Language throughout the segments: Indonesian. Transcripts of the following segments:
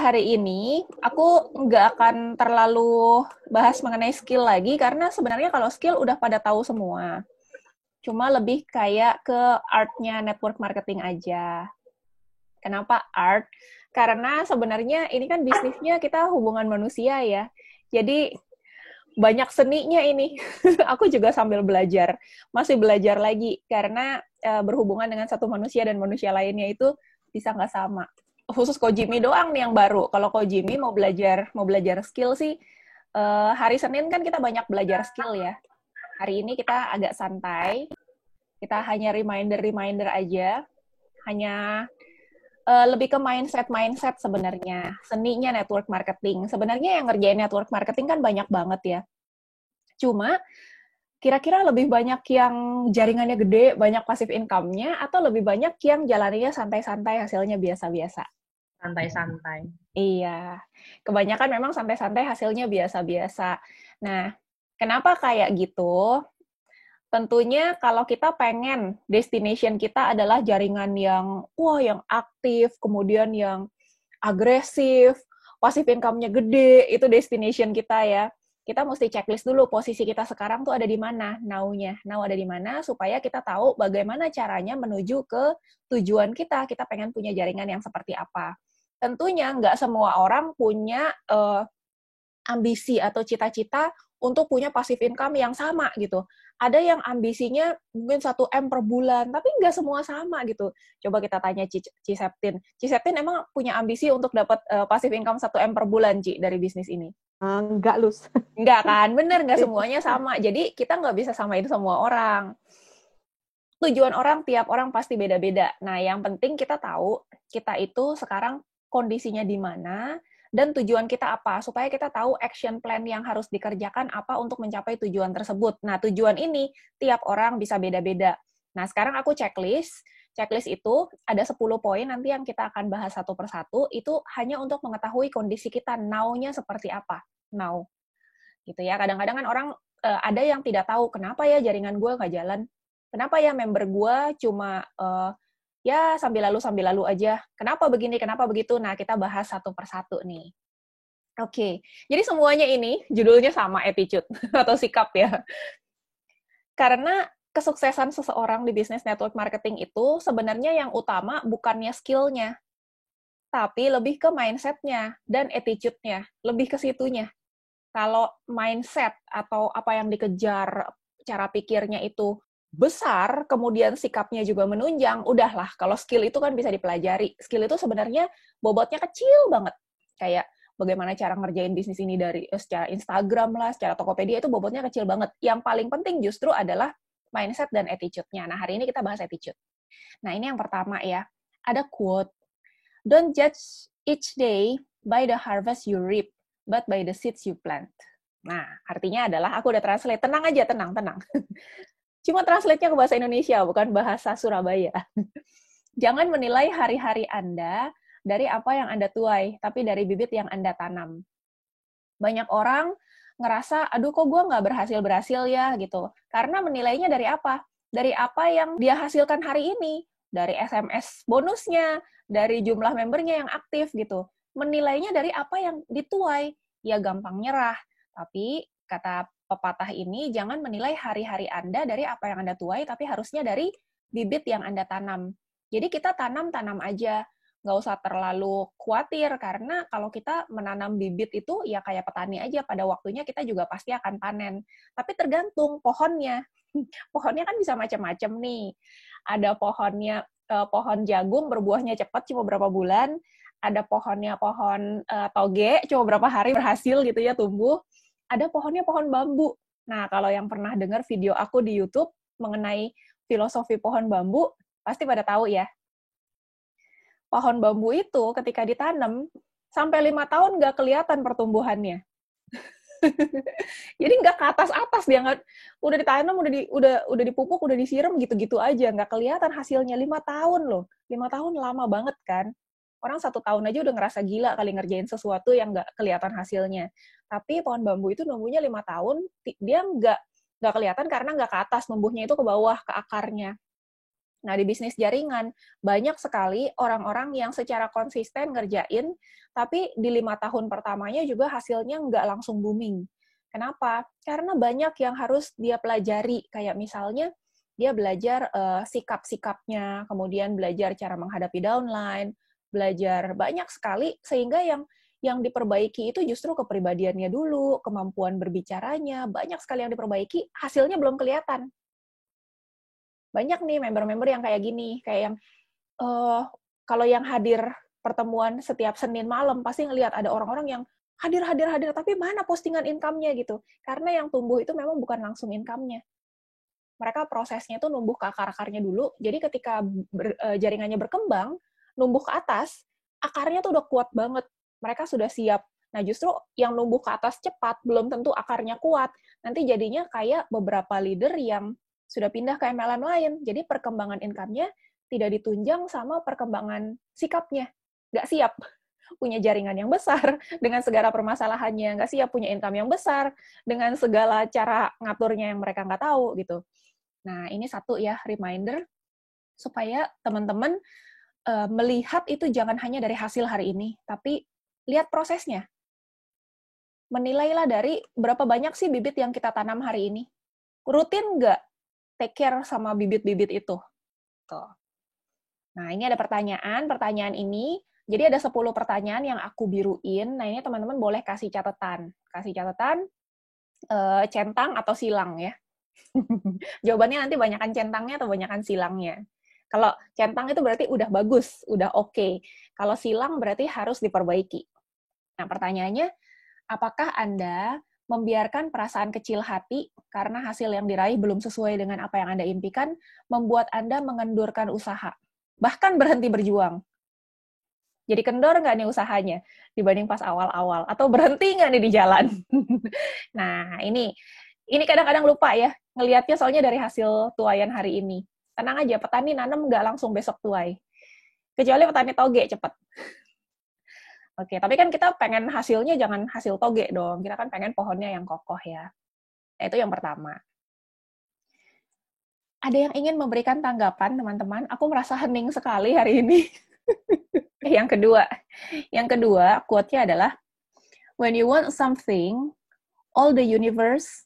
hari ini aku nggak akan terlalu bahas mengenai skill lagi, karena sebenarnya kalau skill udah pada tahu semua. Cuma lebih kayak ke art-nya network marketing aja. Kenapa art? Karena sebenarnya ini kan bisnisnya kita hubungan manusia ya. Jadi banyak seninya ini. Aku juga sambil belajar, masih belajar lagi. Karena berhubungan dengan satu manusia dan manusia lainnya itu bisa nggak sama. Khusus Kojimi doang nih yang baru. Kalau Kojimi mau belajar skill sih, hari Senin kan kita banyak belajar skill ya. Hari ini kita agak santai, kita hanya reminder aja, hanya lebih ke mindset sebenarnya, seninya network marketing. Sebenarnya yang ngerjain network marketing kan banyak banget ya. Cuma kira-kira lebih banyak yang jaringannya gede, banyak passive income-nya, atau lebih banyak yang jalannya santai-santai, hasilnya biasa-biasa? Santai-santai. Iya, kebanyakan memang santai-santai, hasilnya biasa-biasa. Nah, kenapa kayak gitu? Tentunya kalau kita pengen destination kita adalah jaringan yang, wah, yang aktif, kemudian yang agresif, passive income-nya gede, itu destination kita ya. Kita mesti checklist dulu posisi kita sekarang tuh ada di mana, now-nya. Now ada di mana, supaya kita tahu bagaimana caranya menuju ke tujuan kita. Kita pengen punya jaringan yang seperti apa. Tentunya nggak semua orang punya ambisi atau cita-cita untuk punya passive income yang sama gitu. Ada yang ambisinya mungkin 1 M per bulan, tapi nggak semua sama gitu. Coba kita tanya Ciseptin. Ciseptin emang punya ambisi untuk dapat passive income 1 M per bulan, Ci, dari bisnis ini? Enggak, Lus. Enggak kan? Bener, nggak semuanya sama. Jadi kita nggak bisa samain semua orang. Tujuan orang, tiap orang pasti beda-beda. Nah, yang penting kita tahu, kita itu sekarang kondisinya di mana, dan tujuan kita apa, supaya kita tahu action plan yang harus dikerjakan apa untuk mencapai tujuan tersebut. Nah, tujuan ini tiap orang bisa beda-beda. Nah, sekarang aku checklist. Checklist itu ada 10 poin nanti yang kita akan bahas satu persatu, itu hanya untuk mengetahui kondisi kita, now-nya seperti apa. Now. Gitu ya. Kadang-kadang kan orang ada yang tidak tahu, kenapa ya jaringan gue nggak jalan? Kenapa ya member gue cuma ya sambil lalu aja? Kenapa begini, kenapa begitu? Nah, kita bahas satu persatu nih. Oke, jadi semuanya ini judulnya sama, attitude atau sikap ya. Karena kesuksesan seseorang di bisnis network marketing itu sebenarnya yang utama bukannya skill-nya, tapi lebih ke mindset-nya dan attitude-nya, lebih ke situnya. Kalau mindset atau apa yang dikejar, cara pikirnya itu besar, kemudian sikapnya juga menunjang, udahlah, kalau skill itu kan bisa dipelajari. Skill itu sebenarnya bobotnya kecil banget. Kayak bagaimana cara ngerjain bisnis ini dari secara Instagram lah, secara Tokopedia, itu bobotnya kecil banget. Yang paling penting justru adalah mindset dan attitude-nya. Nah, hari ini kita bahas attitude. Nah, ini yang pertama ya. Ada quote, "Don't judge each day by the harvest you reap, but by the seeds you plant." Nah, artinya adalah, aku udah translate, tenang aja, tenang. Cuma translate-nya ke bahasa Indonesia, bukan bahasa Surabaya. Jangan menilai hari-hari Anda dari apa yang Anda tuai, tapi dari bibit yang Anda tanam. Banyak orang ngerasa, aduh kok gue nggak berhasil-berhasil ya, gitu. Karena menilainya dari apa? Dari apa yang dia hasilkan hari ini. Dari SMS bonusnya, dari jumlah membernya yang aktif, gitu. Menilainya dari apa yang dituai. Ya gampang nyerah. Tapi, kata pepatah ini, jangan menilai hari-hari Anda dari apa yang Anda tuai, tapi harusnya dari bibit yang Anda tanam. Jadi kita tanam-tanam aja. Nggak usah terlalu khawatir, karena kalau kita menanam bibit itu ya kayak petani aja, pada waktunya kita juga pasti akan panen. Tapi tergantung pohonnya. Pohonnya kan bisa macam-macam nih. Ada pohonnya, pohon jagung berbuahnya cepat, cuma berapa bulan. Ada pohonnya pohon toge, cuma berapa hari berhasil gitu ya tumbuh. Ada pohonnya pohon bambu. Nah, kalau yang pernah dengar video aku di YouTube mengenai filosofi pohon bambu, pasti pada tahu ya. Pohon bambu itu ketika ditanam, sampai 5 tahun nggak kelihatan pertumbuhannya. Jadi nggak ke atas-atas, dia nggak, udah ditanam, udah dipupuk, udah disiram gitu-gitu aja, nggak kelihatan hasilnya. 5 tahun loh. 5 tahun lama banget kan. Orang 1 tahun aja udah ngerasa gila kali ngerjain sesuatu yang nggak kelihatan hasilnya. Tapi pohon bambu itu numbuhnya 5 tahun, dia nggak kelihatan karena nggak ke atas, numbuhnya itu ke bawah, ke akarnya. Nah, di bisnis jaringan, banyak sekali orang-orang yang secara konsisten ngerjain, tapi di 5 tahun pertamanya juga hasilnya nggak langsung booming. Kenapa? Karena banyak yang harus dia pelajari, kayak misalnya dia belajar sikap-sikapnya, kemudian belajar cara menghadapi downline, belajar banyak sekali, sehingga yang diperbaiki itu justru kepribadiannya dulu, kemampuan berbicaranya, banyak sekali yang diperbaiki, hasilnya belum kelihatan. Banyak nih member-member yang kayak gini, kayak yang kalau yang hadir pertemuan setiap Senin malam pasti ngelihat ada orang-orang yang hadir, tapi mana postingan income-nya gitu. Karena yang tumbuh itu memang bukan langsung income-nya. Mereka prosesnya itu numbuh ke akar-akarnya dulu. Jadi ketika jaringannya berkembang, numbuh ke atas, akarnya tuh udah kuat banget. Mereka sudah siap. Nah, justru yang numbuh ke atas cepat, belum tentu akarnya kuat. Nanti jadinya kayak beberapa leader yang sudah pindah ke MLM lain. Jadi perkembangan income-nya tidak ditunjang sama perkembangan sikapnya. Nggak siap punya jaringan yang besar dengan segala permasalahannya, nggak siap punya income yang besar dengan segala cara ngaturnya yang mereka nggak tahu gitu. Nah, ini satu ya reminder supaya teman-teman melihat itu jangan hanya dari hasil hari ini, tapi lihat prosesnya. Menilailah dari berapa banyak sih bibit yang kita tanam hari ini. Rutin nggak take care sama bibit-bibit itu? Tuh. Nah, ini ada pertanyaan. Pertanyaan ini, jadi ada 10 pertanyaan yang aku biruin. Nah, ini teman-teman boleh kasih catatan. Kasih catatan, centang atau silang ya. Jawabannya nanti banyakan centangnya atau banyakan silangnya. Kalau centang itu berarti udah bagus, udah oke. Kalau silang berarti harus diperbaiki. Nah, pertanyaannya, apakah Anda membiarkan perasaan kecil hati karena hasil yang diraih belum sesuai dengan apa yang Anda impikan, membuat Anda mengendurkan usaha, bahkan berhenti berjuang? Jadi kendor nggak nih usahanya dibanding pas awal-awal? Atau berhenti nggak nih di jalan? Nah, ini kadang-kadang lupa ya, ngelihatnya soalnya dari hasil tuaian hari ini. Tenang aja, petani nanam nggak langsung besok tuai. Kecuali petani toge cepet. Oke, tapi kan kita pengen hasilnya jangan hasil toge dong. Kita kan pengen pohonnya yang kokoh ya. Nah, itu yang pertama. Ada yang ingin memberikan tanggapan, teman-teman? Aku merasa hening sekali hari ini. Yang kedua, quote-nya adalah, when you want something, all the universe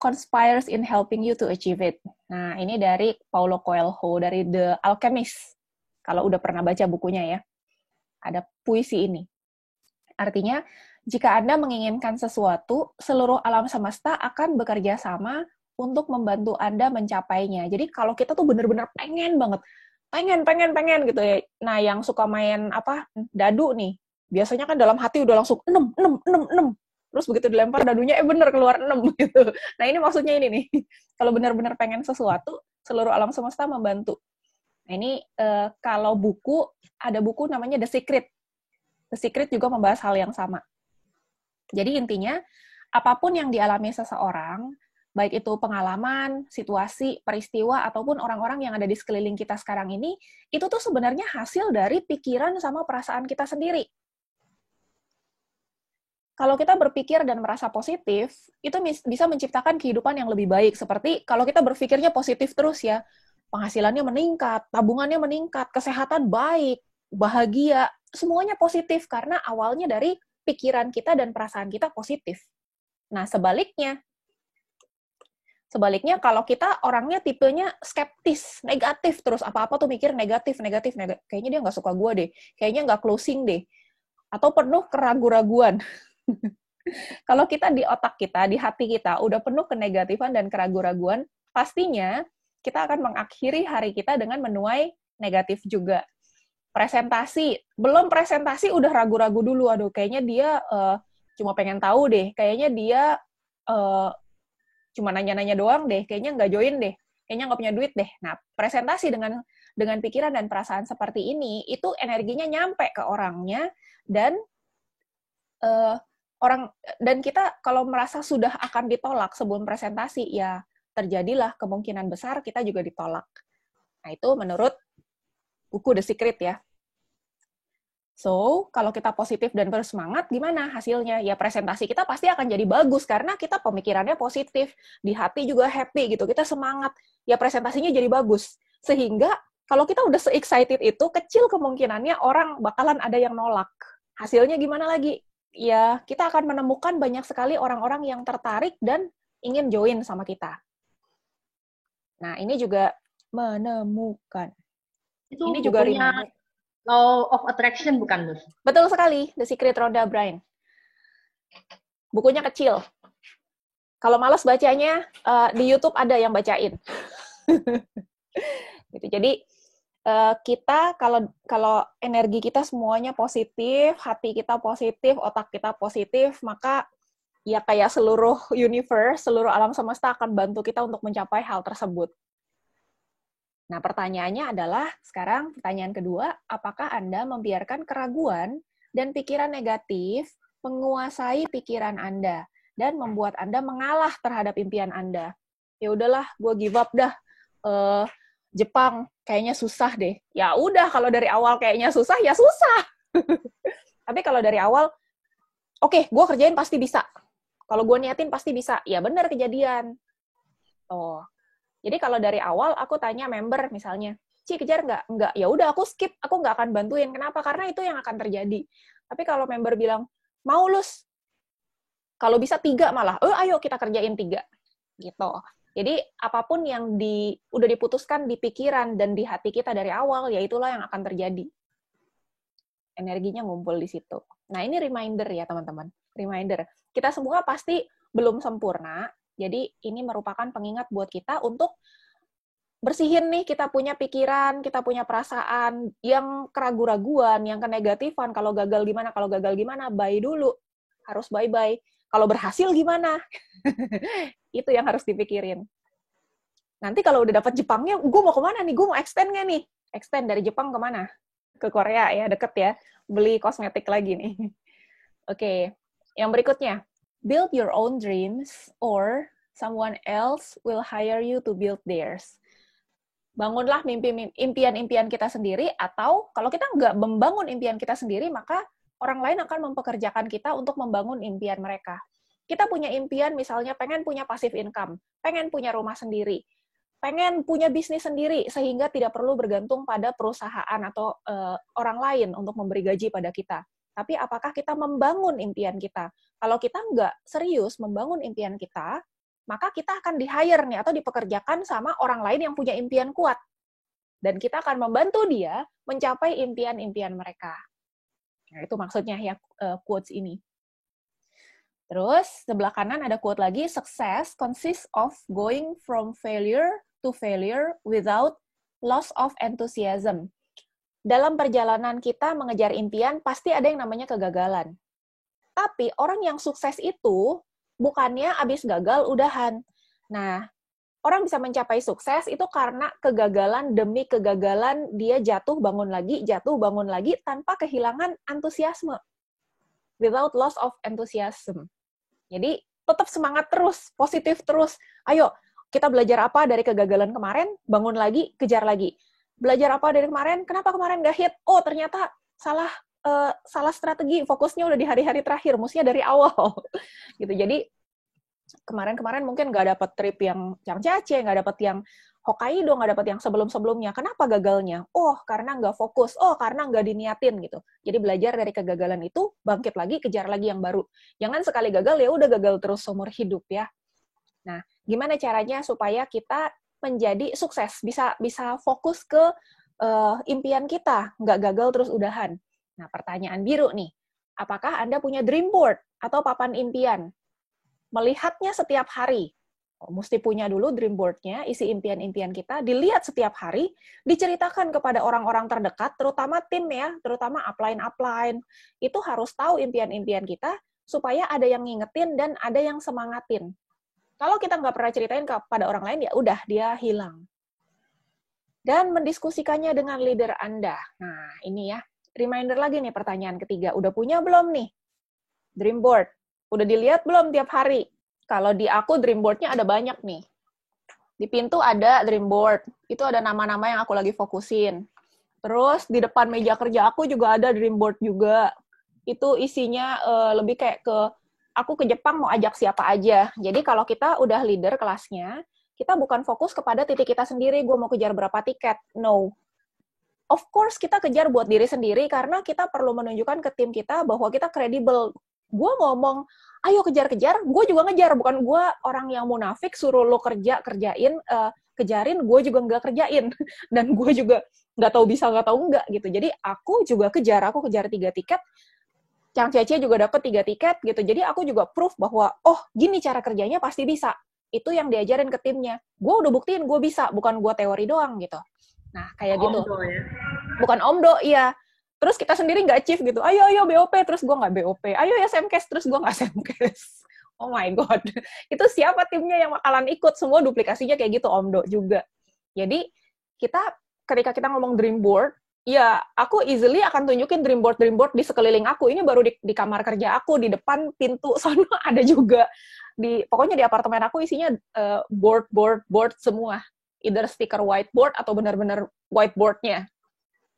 conspires in helping you to achieve it. Nah, ini dari Paulo Coelho, dari The Alchemist. Kalau udah pernah baca bukunya ya. Ada puisi ini. Artinya, jika Anda menginginkan sesuatu, seluruh alam semesta akan bekerja sama untuk membantu Anda mencapainya. Jadi kalau kita tuh bener-bener pengen banget, pengen gitu ya. Nah, yang suka main dadu nih, biasanya kan dalam hati udah langsung 6. Terus begitu dilempar dadunya, bener keluar 6 gitu. Nah, ini maksudnya ini nih. Kalau benar-benar pengen sesuatu, seluruh alam semesta membantu. Nah, ini kalau buku, ada buku namanya The Secret. The Secret juga membahas hal yang sama. Jadi intinya, apapun yang dialami seseorang, baik itu pengalaman, situasi, peristiwa, ataupun orang-orang yang ada di sekeliling kita sekarang ini, itu tuh sebenarnya hasil dari pikiran sama perasaan kita sendiri. Kalau kita berpikir dan merasa positif, itu bisa menciptakan kehidupan yang lebih baik. Seperti kalau kita berpikirnya positif terus ya, penghasilannya meningkat, tabungannya meningkat, kesehatan baik, bahagia, semuanya positif karena awalnya dari pikiran kita dan perasaan kita positif. Nah, sebaliknya kalau kita orangnya tipenya skeptis, negatif terus, apa-apa tuh mikir negatif. Kayaknya dia nggak suka gue deh, kayaknya nggak closing deh, atau penuh keraguan-raguan. Kalau kita di otak kita, di hati kita, udah penuh kenegatifan dan keraguan-raguan, pastinya kita akan mengakhiri hari kita dengan menuai negatif juga. Belum presentasi udah ragu-ragu dulu, aduh kayaknya dia cuma pengen tahu deh, kayaknya dia cuma nanya-nanya doang deh, kayaknya nggak join deh, kayaknya nggak punya duit deh. Nah, presentasi dengan pikiran dan perasaan seperti ini, itu energinya nyampe ke orangnya, dan kita kalau merasa sudah akan ditolak sebelum presentasi, ya terjadilah kemungkinan besar kita juga ditolak. Nah, itu menurut buku The Secret ya. So, kalau kita positif dan bersemangat, gimana hasilnya? Ya presentasi kita pasti akan jadi bagus, karena kita pemikirannya positif, di hati juga happy gitu, kita semangat, ya presentasinya jadi bagus. Sehingga Kalau kita udah se-excited itu, kecil kemungkinannya orang bakalan ada yang nolak. Hasilnya gimana lagi? Ya, kita akan menemukan banyak sekali orang-orang yang tertarik dan ingin join sama kita. Nah, ini juga menemukan. Itu Ini juga bukunya reminder. Law of Attraction bukan, Mus? Betul sekali, The Secret Rhonda Byrne. Bukunya kecil. Kalau malas bacanya, di YouTube ada yang bacain. Gitu. Jadi, kita kalau energi kita semuanya positif, hati kita positif, otak kita positif, maka ya kayak seluruh universe, seluruh alam semesta akan bantu kita untuk mencapai hal tersebut. Nah, pertanyaannya adalah, sekarang pertanyaan kedua, apakah Anda membiarkan keraguan dan pikiran negatif menguasai pikiran Anda dan membuat Anda mengalah terhadap impian Anda? Ya udahlah, gue give up dah. Jepang kayaknya susah deh. Ya udah, kalau dari awal kayaknya susah, ya susah. Tapi kalau dari awal, oke, gue kerjain pasti bisa. Kalau gue niatin pasti bisa. Ya benar kejadian. Oh, jadi kalau dari awal aku tanya member misalnya, Ci kejar nggak? Nggak. Ya udah aku skip, aku nggak akan bantuin. Kenapa? Karena itu yang akan terjadi. Tapi kalau member bilang, mau lus, kalau bisa 3 malah, ayo kita kerjain 3. Gitu. Jadi apapun yang udah diputuskan di pikiran dan di hati kita dari awal, ya itulah yang akan terjadi. Energinya ngumpul di situ. Nah, ini reminder ya teman-teman. Reminder. Kita semua pasti belum sempurna, jadi ini merupakan pengingat buat kita untuk bersihin nih kita punya pikiran, kita punya perasaan yang keraguan-raguan, yang kenegatifan, kalau gagal gimana, bye dulu. Harus bye-bye. Kalau berhasil gimana? Itu yang harus dipikirin. Nanti kalau udah dapat Jepangnya, gue mau kemana nih? Gue mau extend nggak nih? Extend dari Jepang kemana? Ke Korea ya, deket ya. Beli kosmetik lagi nih. Oke, yang berikutnya. Build your own dreams or someone else will hire you to build theirs. Bangunlah impian-impian kita sendiri, atau kalau kita nggak membangun impian kita sendiri, maka orang lain akan mempekerjakan kita untuk membangun impian mereka. Kita punya impian, misalnya pengen punya passive income, pengen punya rumah sendiri, pengen punya bisnis sendiri, sehingga tidak perlu bergantung pada perusahaan atau orang lain untuk memberi gaji pada kita. Tapi apakah kita membangun impian kita? Kalau kita nggak serius membangun impian kita, maka kita akan di-hire nih, atau dipekerjakan sama orang lain yang punya impian kuat. Dan kita akan membantu dia mencapai impian-impian mereka. Nah, itu maksudnya ya quotes ini. Terus, sebelah kanan ada quote lagi, success consists of going from failure to failure without loss of enthusiasm. Dalam perjalanan kita mengejar impian, pasti ada yang namanya kegagalan. Tapi orang yang sukses itu bukannya abis gagal udahan. Nah, orang bisa mencapai sukses itu karena kegagalan demi kegagalan, dia jatuh bangun lagi tanpa kehilangan antusiasme. Without loss of enthusiasm. Jadi, tetap semangat terus, positif terus. Ayo, kita belajar apa dari kegagalan kemarin, bangun lagi, kejar lagi. Belajar apa dari kemarin, kenapa kemarin nggak hit? Oh, ternyata salah strategi, fokusnya udah di hari-hari terakhir, mestinya dari awal. Gitu. Jadi, kemarin-kemarin mungkin nggak dapat trip yang Changjiajie, nggak dapat yang Hokkaido, nggak dapat yang sebelum-sebelumnya. Kenapa gagalnya? Oh, karena nggak fokus. Oh, karena nggak diniatin gitu. Jadi belajar dari kegagalan itu, bangkit lagi, kejar lagi yang baru. Jangan sekali gagal, ya udah gagal terus seumur hidup ya. Nah, gimana caranya supaya kita menjadi sukses, bisa fokus ke impian kita, nggak gagal terus udahan. Nah, pertanyaan biru nih, apakah Anda punya dream board atau papan impian? Melihatnya setiap hari. Mesti punya dulu dream board-nya, isi impian-impian kita, dilihat setiap hari, diceritakan kepada orang-orang terdekat, terutama tim ya, terutama upline-upline. Itu harus tahu impian-impian kita, supaya ada yang ngingetin dan ada yang semangatin. Kalau kita nggak pernah ceritain kepada orang lain, ya udah, dia hilang. Dan mendiskusikannya dengan leader Anda. Nah, ini ya, reminder lagi nih pertanyaan ketiga. Udah punya belum nih dream board? Udah dilihat belum tiap hari? Kalau di aku dream board-nya ada banyak nih. Di pintu ada dream board. Itu ada nama-nama yang aku lagi fokusin. Terus di depan meja kerja aku juga ada dream board juga. Itu isinya lebih kayak aku ke Jepang mau ajak siapa aja. Jadi kalau kita udah leader kelasnya, kita bukan fokus kepada titik kita sendiri, gue mau kejar berapa tiket. No. of course kita kejar buat diri sendiri karena kita perlu menunjukkan ke tim kita bahwa kita kredibel. Gue ngomong, ayo kejar-kejar, gue juga ngejar. Bukan gue orang yang munafik, suruh lo kerjain, kejarin, gue juga nggak kerjain. Dan gue juga nggak tahu bisa, nggak tahu nggak, gitu. Jadi aku juga kejar 3 tiket, Cang Cia juga dapat 3 tiket gitu. Jadi aku juga proof bahwa oh gini cara kerjanya pasti bisa. Itu yang diajarin ke timnya. Gue udah buktiin gue bisa, bukan gue teori doang gitu. Nah kayak gitu. Omdo ya. Bukan omdo, iya. Terus kita sendiri nggak achieve gitu. Ayo BOP, terus gue nggak BOP. Ayo ya SMCAS, terus gue nggak SMCAS. Oh my God. Itu siapa timnya yang bakalan ikut? Semua duplikasinya kayak gitu, omdo juga. Jadi ketika kita ngomong dream board, ya, aku easily akan tunjukin dream board di sekeliling aku. Ini baru di kamar kerja aku, di depan pintu sana ada juga. Pokoknya di apartemen aku isinya board semua. Either stiker whiteboard atau benar-benar whiteboardnya.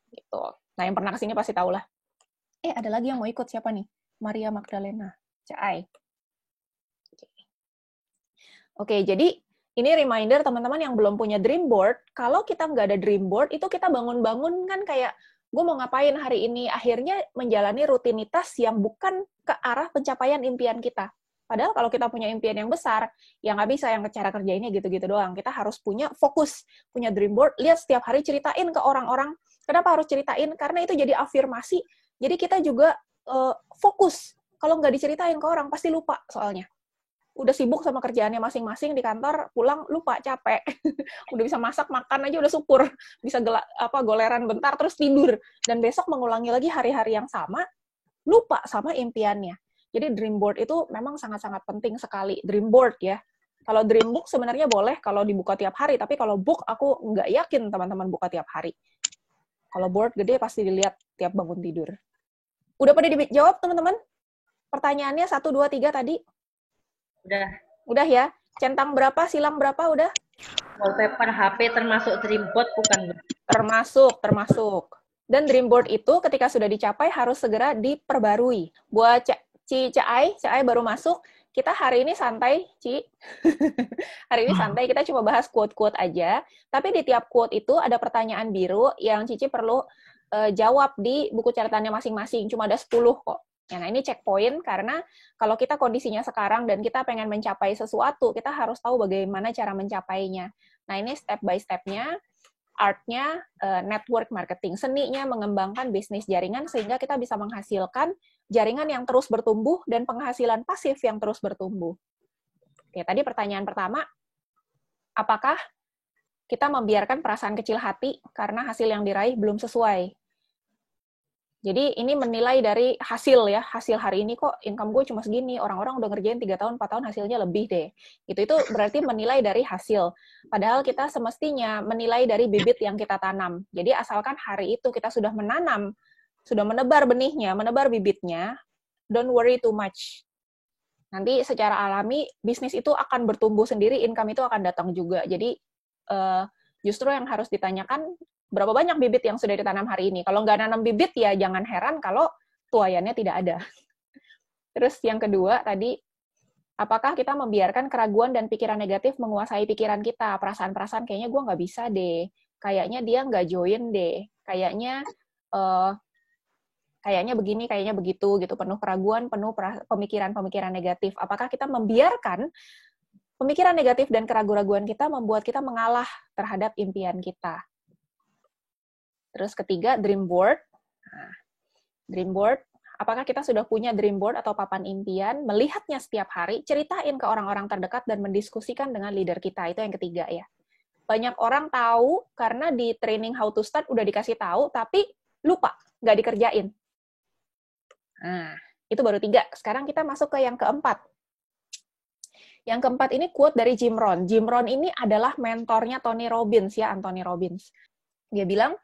Gitu. Nah, yang pernah kesini pasti tahu lah. Ada lagi yang mau ikut, siapa nih? Maria Magdalena. Cai. Oke, jadi ini reminder teman-teman yang belum punya dream board, kalau kita nggak ada dream board, itu kita bangun-bangun kan kayak, gue mau ngapain hari ini, akhirnya menjalani rutinitas yang bukan ke arah pencapaian impian kita. Padahal kalau kita punya impian yang besar, ya nggak bisa yang cara kerjainnya gitu-gitu doang. Kita harus punya fokus, punya dream board, lihat setiap hari ceritain ke orang-orang. Kenapa harus ceritain? Karena itu jadi afirmasi, jadi kita juga fokus. Kalau nggak diceritain ke orang, pasti lupa soalnya. Udah sibuk sama kerjaannya masing-masing di kantor, pulang lupa, capek. Udah bisa masak, makan aja udah syukur. Bisa goleran bentar, terus tidur. Dan besok mengulangi lagi hari-hari yang sama, lupa sama impiannya. Jadi dream board itu memang sangat-sangat penting sekali. Dream board ya. Kalau dream book sebenarnya boleh kalau dibuka tiap hari, tapi kalau book aku nggak yakin teman-teman buka tiap hari. Kalau board gede pasti dilihat tiap bangun tidur. Udah pada dijawab teman-teman? Pertanyaannya 1, 2, 3 tadi? Udah ya? Centang berapa, silang berapa udah? Wallpaper HP termasuk dream board bukan? Termasuk. Dan dream board itu ketika sudah dicapai harus segera diperbarui. Buat Cai baru masuk, kita hari ini santai, Ci. Hari ini santai, kita cuma bahas quote-quote aja. Tapi di tiap quote itu ada pertanyaan biru yang Cici perlu jawab di buku catatannya masing-masing. Cuma ada 10 kok. Ya, nah ini checkpoint karena kalau kita kondisinya sekarang dan kita pengen mencapai sesuatu, kita harus tahu bagaimana cara mencapainya. Nah ini step by step-nya, art-nya, network marketing, seninya mengembangkan bisnis jaringan sehingga kita bisa menghasilkan jaringan yang terus bertumbuh dan penghasilan pasif yang terus bertumbuh. Oke, tadi pertanyaan pertama, apakah kita membiarkan perasaan kecil hati karena hasil yang diraih belum sesuai? Jadi ini menilai dari hasil ya, hasil hari ini kok income gue cuma segini, orang-orang udah ngerjain 3 tahun, 4 tahun hasilnya lebih deh. Itu berarti menilai dari hasil. Padahal kita semestinya menilai dari bibit yang kita tanam. Jadi asalkan hari itu kita sudah menanam, sudah menebar benihnya, menebar bibitnya, don't worry too much. Nanti secara alami, bisnis itu akan bertumbuh sendiri, income itu akan datang juga. Jadi justru yang harus ditanyakan, berapa banyak bibit yang sudah ditanam hari ini? Kalau nggak nanam bibit, ya jangan heran kalau tuaiannya tidak ada. Terus yang kedua tadi, apakah kita membiarkan keraguan dan pikiran negatif menguasai pikiran kita? Perasaan-perasaan kayaknya gue nggak bisa deh. Kayaknya dia nggak join deh. Kayaknya begini, kayaknya begitu, gitu. Penuh keraguan, penuh pemikiran-pemikiran negatif. Apakah kita membiarkan pemikiran negatif dan keraguan-keraguan kita membuat kita mengalah terhadap impian kita? Terus ketiga, dream board. Nah, dream board, apakah kita sudah punya dream board atau papan impian, melihatnya setiap hari, ceritain ke orang-orang terdekat, dan mendiskusikan dengan leader kita. Itu yang ketiga ya. Banyak orang tahu, karena di training how to start udah dikasih tahu, tapi lupa, nggak dikerjain. Nah, itu baru 3. Sekarang kita masuk ke yang keempat. Yang keempat ini quote dari Jim Rohn. Jim Rohn ini adalah mentornya Tony Robbins ya, Anthony Robbins. Dia bilang,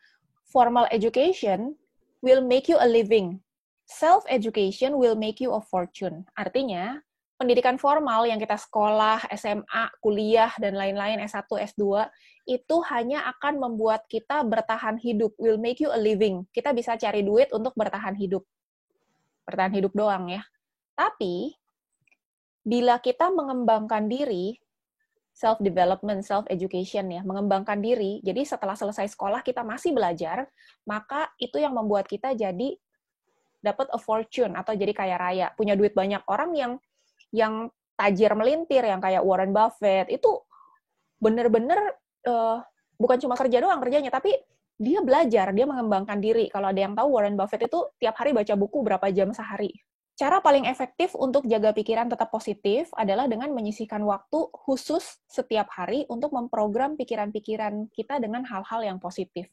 formal education will make you a living. Self-education will make you a fortune. Artinya, pendidikan formal yang kita sekolah, SMA, kuliah, dan lain-lain, S1, S2, itu hanya akan membuat kita bertahan hidup. Will make you a living. Kita bisa cari duit untuk bertahan hidup. Bertahan hidup doang ya. Tapi, bila kita mengembangkan diri, self-development, self-education ya, mengembangkan diri. Jadi setelah selesai sekolah kita masih belajar, maka itu yang membuat kita jadi dapat a fortune atau jadi kaya raya, punya duit banyak. Orang yang tajir melintir, yang kayak Warren Buffett, itu bener-bener bukan cuma kerja doang kerjanya, tapi dia belajar, dia mengembangkan diri. Kalau ada yang tahu, Warren Buffett itu tiap hari baca buku berapa jam sehari. Cara paling efektif untuk jaga pikiran tetap positif adalah dengan menyisihkan waktu khusus setiap hari untuk memprogram pikiran-pikiran kita dengan hal-hal yang positif.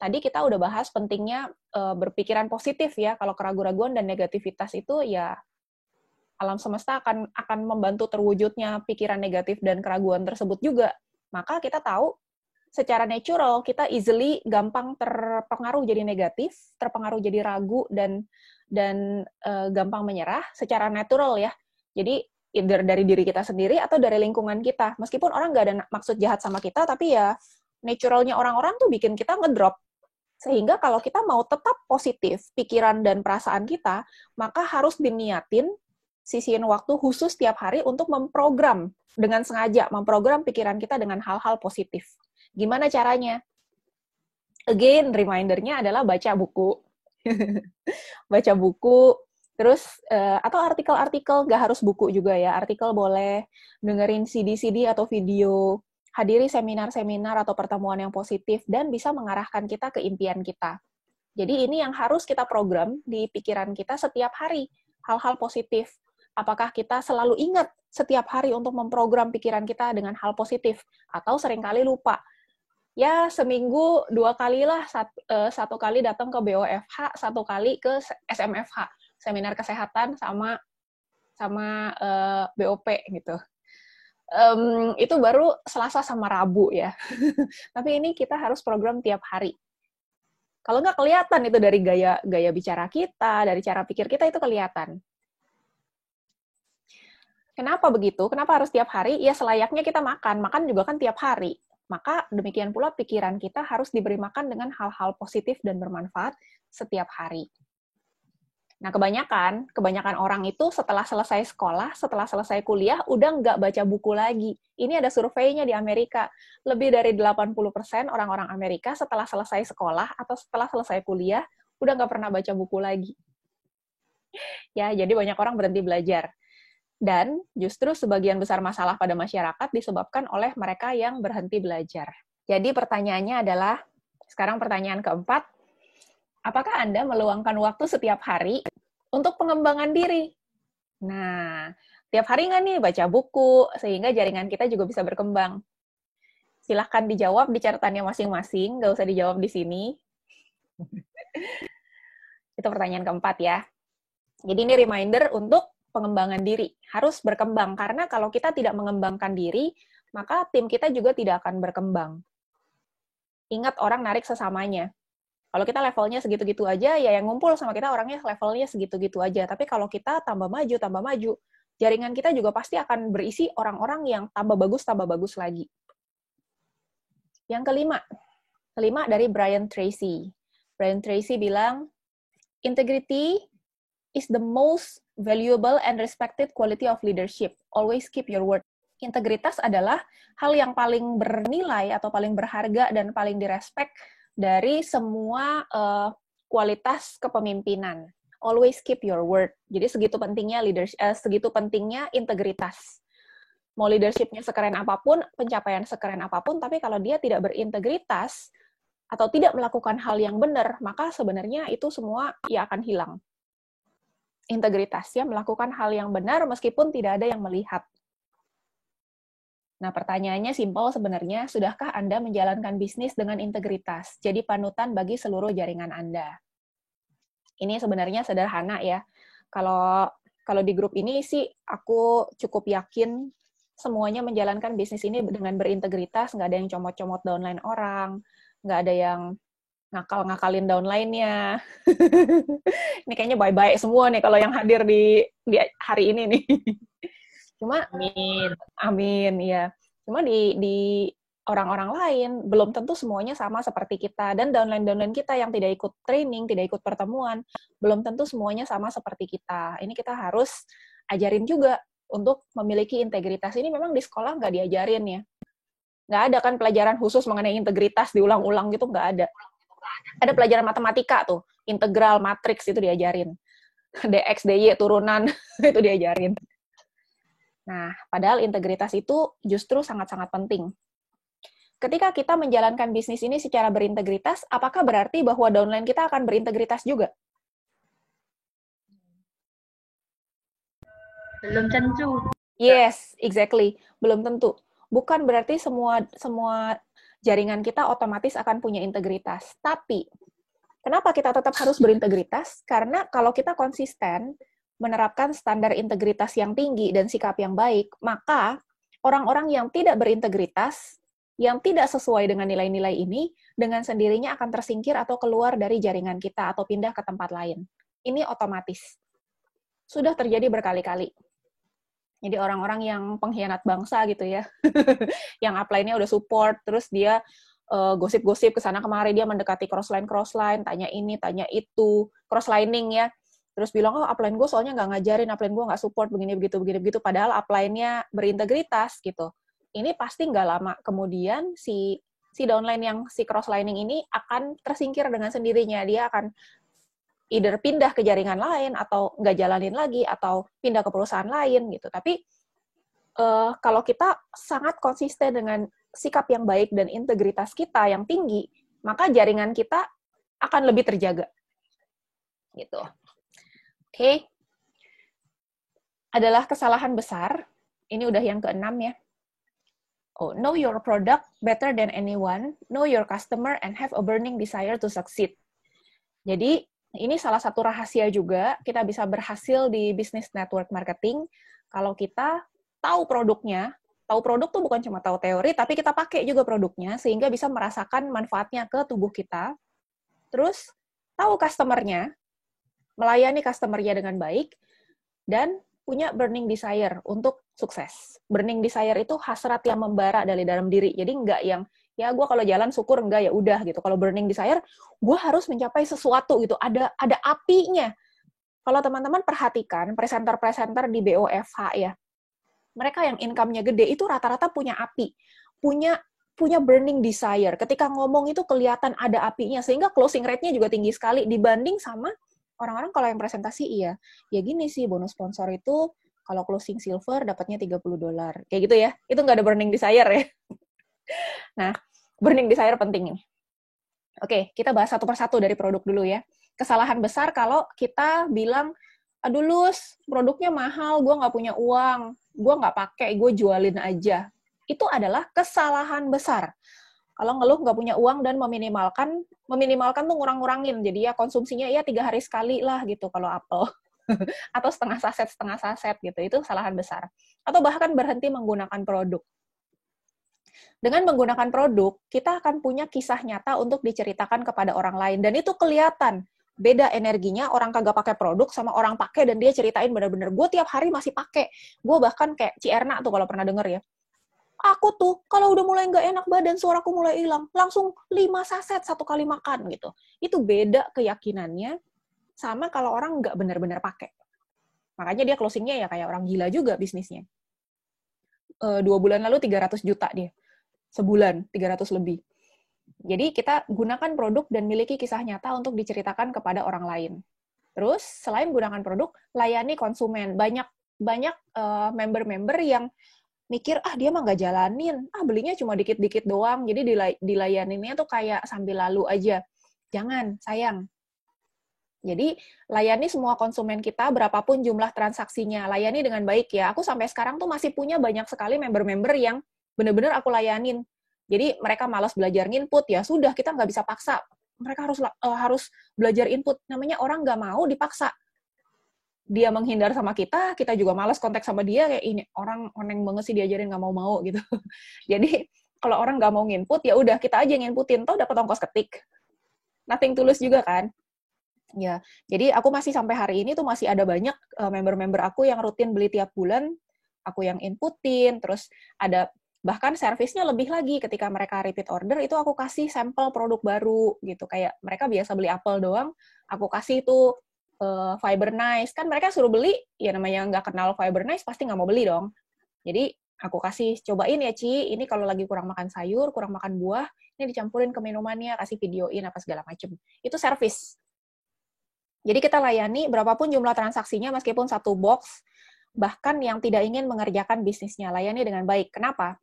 Tadi kita udah bahas pentingnya berpikiran positif ya. Kalau keraguan-raguan dan negativitas itu ya alam semesta akan membantu terwujudnya pikiran negatif dan keraguan tersebut juga. Maka kita tahu secara natural kita easily gampang terpengaruh jadi negatif, terpengaruh jadi ragu dan gampang menyerah secara natural ya. Jadi either dari diri kita sendiri atau dari lingkungan kita. Meskipun orang nggak ada maksud jahat sama kita, tapi ya naturalnya orang-orang tuh bikin kita ngedrop. Sehingga kalau kita mau tetap positif pikiran dan perasaan kita, maka harus diniatin sisihin waktu khusus tiap hari untuk memprogram dengan sengaja, memprogram pikiran kita dengan hal-hal positif. Gimana caranya? Again, reminder-nya adalah baca buku. Baca buku, terus atau artikel-artikel, nggak harus buku juga ya, artikel boleh, dengerin CD-CD atau video, hadiri seminar-seminar atau pertemuan yang positif, dan bisa mengarahkan kita ke impian kita. Jadi ini yang harus kita program di pikiran kita setiap hari, hal-hal positif. Apakah kita selalu ingat setiap hari untuk memprogram pikiran kita dengan hal positif, atau seringkali lupa? Ya seminggu 2 kali lah, satu kali datang ke BOFH, 1 kali ke SMFH, seminar kesehatan sama BOP gitu. Itu baru Selasa sama Rabu ya. Tapi ini kita harus program tiap hari. Kalau nggak kelihatan itu dari gaya bicara kita, dari cara pikir kita itu kelihatan. Kenapa begitu? Kenapa harus tiap hari? Ya selayaknya kita makan juga kan tiap hari. Maka demikian pula pikiran kita harus diberi makan dengan hal-hal positif dan bermanfaat setiap hari. Nah, kebanyakan orang itu setelah selesai sekolah, setelah selesai kuliah, udah nggak baca buku lagi. Ini ada surveinya di Amerika. Lebih dari 80% orang-orang Amerika setelah selesai sekolah atau setelah selesai kuliah, udah nggak pernah baca buku lagi. Ya, jadi banyak orang berhenti belajar. Dan justru sebagian besar masalah pada masyarakat disebabkan oleh mereka yang berhenti belajar. Jadi pertanyaannya adalah, sekarang pertanyaan keempat, apakah Anda meluangkan waktu setiap hari untuk pengembangan diri? Nah, tiap hari nggak nih baca buku, sehingga jaringan kita juga bisa berkembang? Silahkan dijawab di catatannya masing-masing, nggak usah dijawab di sini. Itu pertanyaan keempat ya. Jadi ini reminder untuk pengembangan diri. Harus berkembang, karena kalau kita tidak mengembangkan diri, maka tim kita juga tidak akan berkembang. Ingat, orang narik sesamanya. Kalau kita levelnya segitu-gitu aja, ya yang ngumpul sama kita orangnya levelnya segitu-gitu aja. Tapi kalau kita tambah maju, jaringan kita juga pasti akan berisi orang-orang yang tambah bagus lagi. Yang kelima dari Brian Tracy. Brian Tracy bilang, integrity is the most valuable and respected quality of leadership. Always keep your word. Integritas adalah hal yang paling bernilai atau paling berharga dan paling direspek dari semua kualitas kepemimpinan. Always keep your word. Jadi segitu pentingnya segitu pentingnya integritas. Mau leadership-nya sekeren apapun, pencapaian sekeren apapun, tapi kalau dia tidak berintegritas atau tidak melakukan hal yang benar, maka sebenarnya itu semua ya akan hilang. Integritas, ya, melakukan hal yang benar meskipun tidak ada yang melihat. Nah, pertanyaannya simpel sebenarnya, sudahkah Anda menjalankan bisnis dengan integritas? Jadi panutan bagi seluruh jaringan Anda. Ini sebenarnya sederhana ya. Kalau di grup ini sih aku cukup yakin semuanya menjalankan bisnis ini dengan berintegritas, nggak ada yang comot-comot downline orang, nggak ada yang ngakalin downline-nya. Ini kayaknya bye-bye semua nih kalau yang hadir di hari ini nih. Cuma amin ya. Cuma di orang-orang lain belum tentu semuanya sama seperti kita, dan downline kita yang tidak ikut training, tidak ikut pertemuan, belum tentu semuanya sama seperti kita. Ini kita harus ajarin juga untuk memiliki integritas. Ini memang di sekolah nggak diajarin ya. Nggak ada kan pelajaran khusus mengenai integritas diulang-ulang gitu, nggak ada. Ada pelajaran matematika tuh, integral, matriks itu diajarin. DX, DY, turunan, itu diajarin. Nah, padahal integritas itu justru sangat-sangat penting. Ketika kita menjalankan bisnis ini secara berintegritas, apakah berarti bahwa downline kita akan berintegritas juga? Belum tentu. Yes, exactly. Belum tentu. Bukan berarti semua jaringan kita otomatis akan punya integritas. Tapi, kenapa kita tetap harus berintegritas? Karena kalau kita konsisten menerapkan standar integritas yang tinggi dan sikap yang baik, maka orang-orang yang tidak berintegritas, yang tidak sesuai dengan nilai-nilai ini, dengan sendirinya akan tersingkir atau keluar dari jaringan kita atau pindah ke tempat lain. Ini otomatis. Sudah terjadi berkali-kali. Jadi orang-orang yang pengkhianat bangsa gitu ya, yang upline-nya udah support, terus dia gosip-gosip ke sana kemari, dia mendekati crossline, tanya ini, tanya itu, crosslining ya, terus bilang, oh upline gue soalnya nggak ngajarin, upline gue nggak support, begini, begitu, padahal upline-nya berintegritas gitu. Ini pasti nggak lama kemudian si downline yang si crosslining ini akan tersingkir dengan sendirinya, dia akan either pindah ke jaringan lain, atau nggak jalanin lagi, atau pindah ke perusahaan lain, gitu. Tapi, kalau kita sangat konsisten dengan sikap yang baik dan integritas kita yang tinggi, maka jaringan kita akan lebih terjaga. Gitu. Oke. Adalah kesalahan besar. Ini udah yang ke-6 ya. Oh, know your product better than anyone, know your customer, and have a burning desire to succeed. Jadi, ini salah satu rahasia juga, kita bisa berhasil di business network marketing, kalau kita tahu produknya, tahu produk tuh bukan cuma tahu teori, tapi kita pakai juga produknya, sehingga bisa merasakan manfaatnya ke tubuh kita. Terus, tahu customer-nya, melayani customer-nya dengan baik, dan punya burning desire untuk sukses. Burning desire itu hasrat yang membara dari dalam diri, jadi nggak yang, ya gue kalau jalan syukur, enggak ya udah gitu. Kalau burning desire, gue harus mencapai sesuatu gitu, ada apinya. Kalau teman-teman perhatikan presenter-presenter di BOFH ya, mereka yang income-nya gede itu rata-rata punya api, punya burning desire. Ketika ngomong itu kelihatan ada apinya, sehingga closing rate-nya juga tinggi sekali dibanding sama orang-orang kalau yang presentasi ya gini sih, bonus sponsor itu kalau closing silver dapatnya $30. Kayak gitu ya. Itu nggak ada burning desire ya. Nah, burning desire penting ini. Oke, kita bahas satu persatu dari produk dulu ya. Kesalahan besar kalau kita bilang, aduh Lus, produknya mahal, gue nggak punya uang, gue nggak pakai, gue jualin aja. Itu adalah kesalahan besar. Kalau ngeluh nggak punya uang dan meminimalkan tuh ngurang-ngurangin, jadi ya konsumsinya ya 3 hari sekali lah gitu kalau apel. Atau setengah saset gitu, itu kesalahan besar. Atau bahkan berhenti menggunakan produk. Dengan menggunakan produk, kita akan punya kisah nyata untuk diceritakan kepada orang lain. Dan itu kelihatan. Beda energinya orang kagak pakai produk sama orang pakai dan dia ceritain bener-bener, gue tiap hari masih pakai. Gue bahkan kayak Cierna tuh kalau pernah denger ya. Aku tuh, kalau udah mulai nggak enak badan, suaraku mulai hilang, langsung 5 saset satu kali makan gitu. Itu beda keyakinannya sama kalau orang nggak bener-bener pakai. Makanya dia closingnya ya kayak orang gila juga bisnisnya. 2 bulan lalu 300 juta dia. Sebulan 300 lebih. Jadi kita gunakan produk dan miliki kisah nyata untuk diceritakan kepada orang lain. Terus selain gunakan produk, layani konsumen. Banyak member-member yang mikir, dia mah nggak jalanin, belinya cuma dikit-dikit doang, jadi dilayaninnya tuh kayak sambil lalu aja. Jangan, sayang. Jadi layani semua konsumen kita, berapapun jumlah transaksinya, layani dengan baik ya. Aku sampai sekarang tuh masih punya banyak sekali member-member yang benar-benar aku layanin. Jadi mereka malas belajar input, ya sudah, kita nggak bisa paksa. Mereka harus belajar input. Namanya orang nggak mau dipaksa. Dia menghindar sama kita juga malas kontak sama dia, kayak ini orang oneng banget sih diajarin nggak mau gitu. Jadi kalau orang nggak mau nginput, ya udah kita aja nginputin, toh dapat ongkos ketik. Nothing tulus juga kan. Ya, jadi aku masih sampai hari ini tuh masih ada banyak member-member aku yang rutin beli tiap bulan, aku yang inputin, terus ada bahkan servisnya lebih lagi ketika mereka repeat order, itu aku kasih sampel produk baru gitu, kayak mereka biasa beli apel doang, aku kasih tuh Fiber Nice. Kan mereka suruh beli, ya namanya nggak kenal Fiber Nice, pasti nggak mau beli dong. Jadi aku kasih, cobain ya Ci, ini kalau lagi kurang makan sayur, kurang makan buah, ini dicampurin ke minumannya, kasih videoin apa segala macem. Itu service. Jadi kita layani berapapun jumlah transaksinya, meskipun satu box, bahkan yang tidak ingin mengerjakan bisnisnya, layani dengan baik. Kenapa?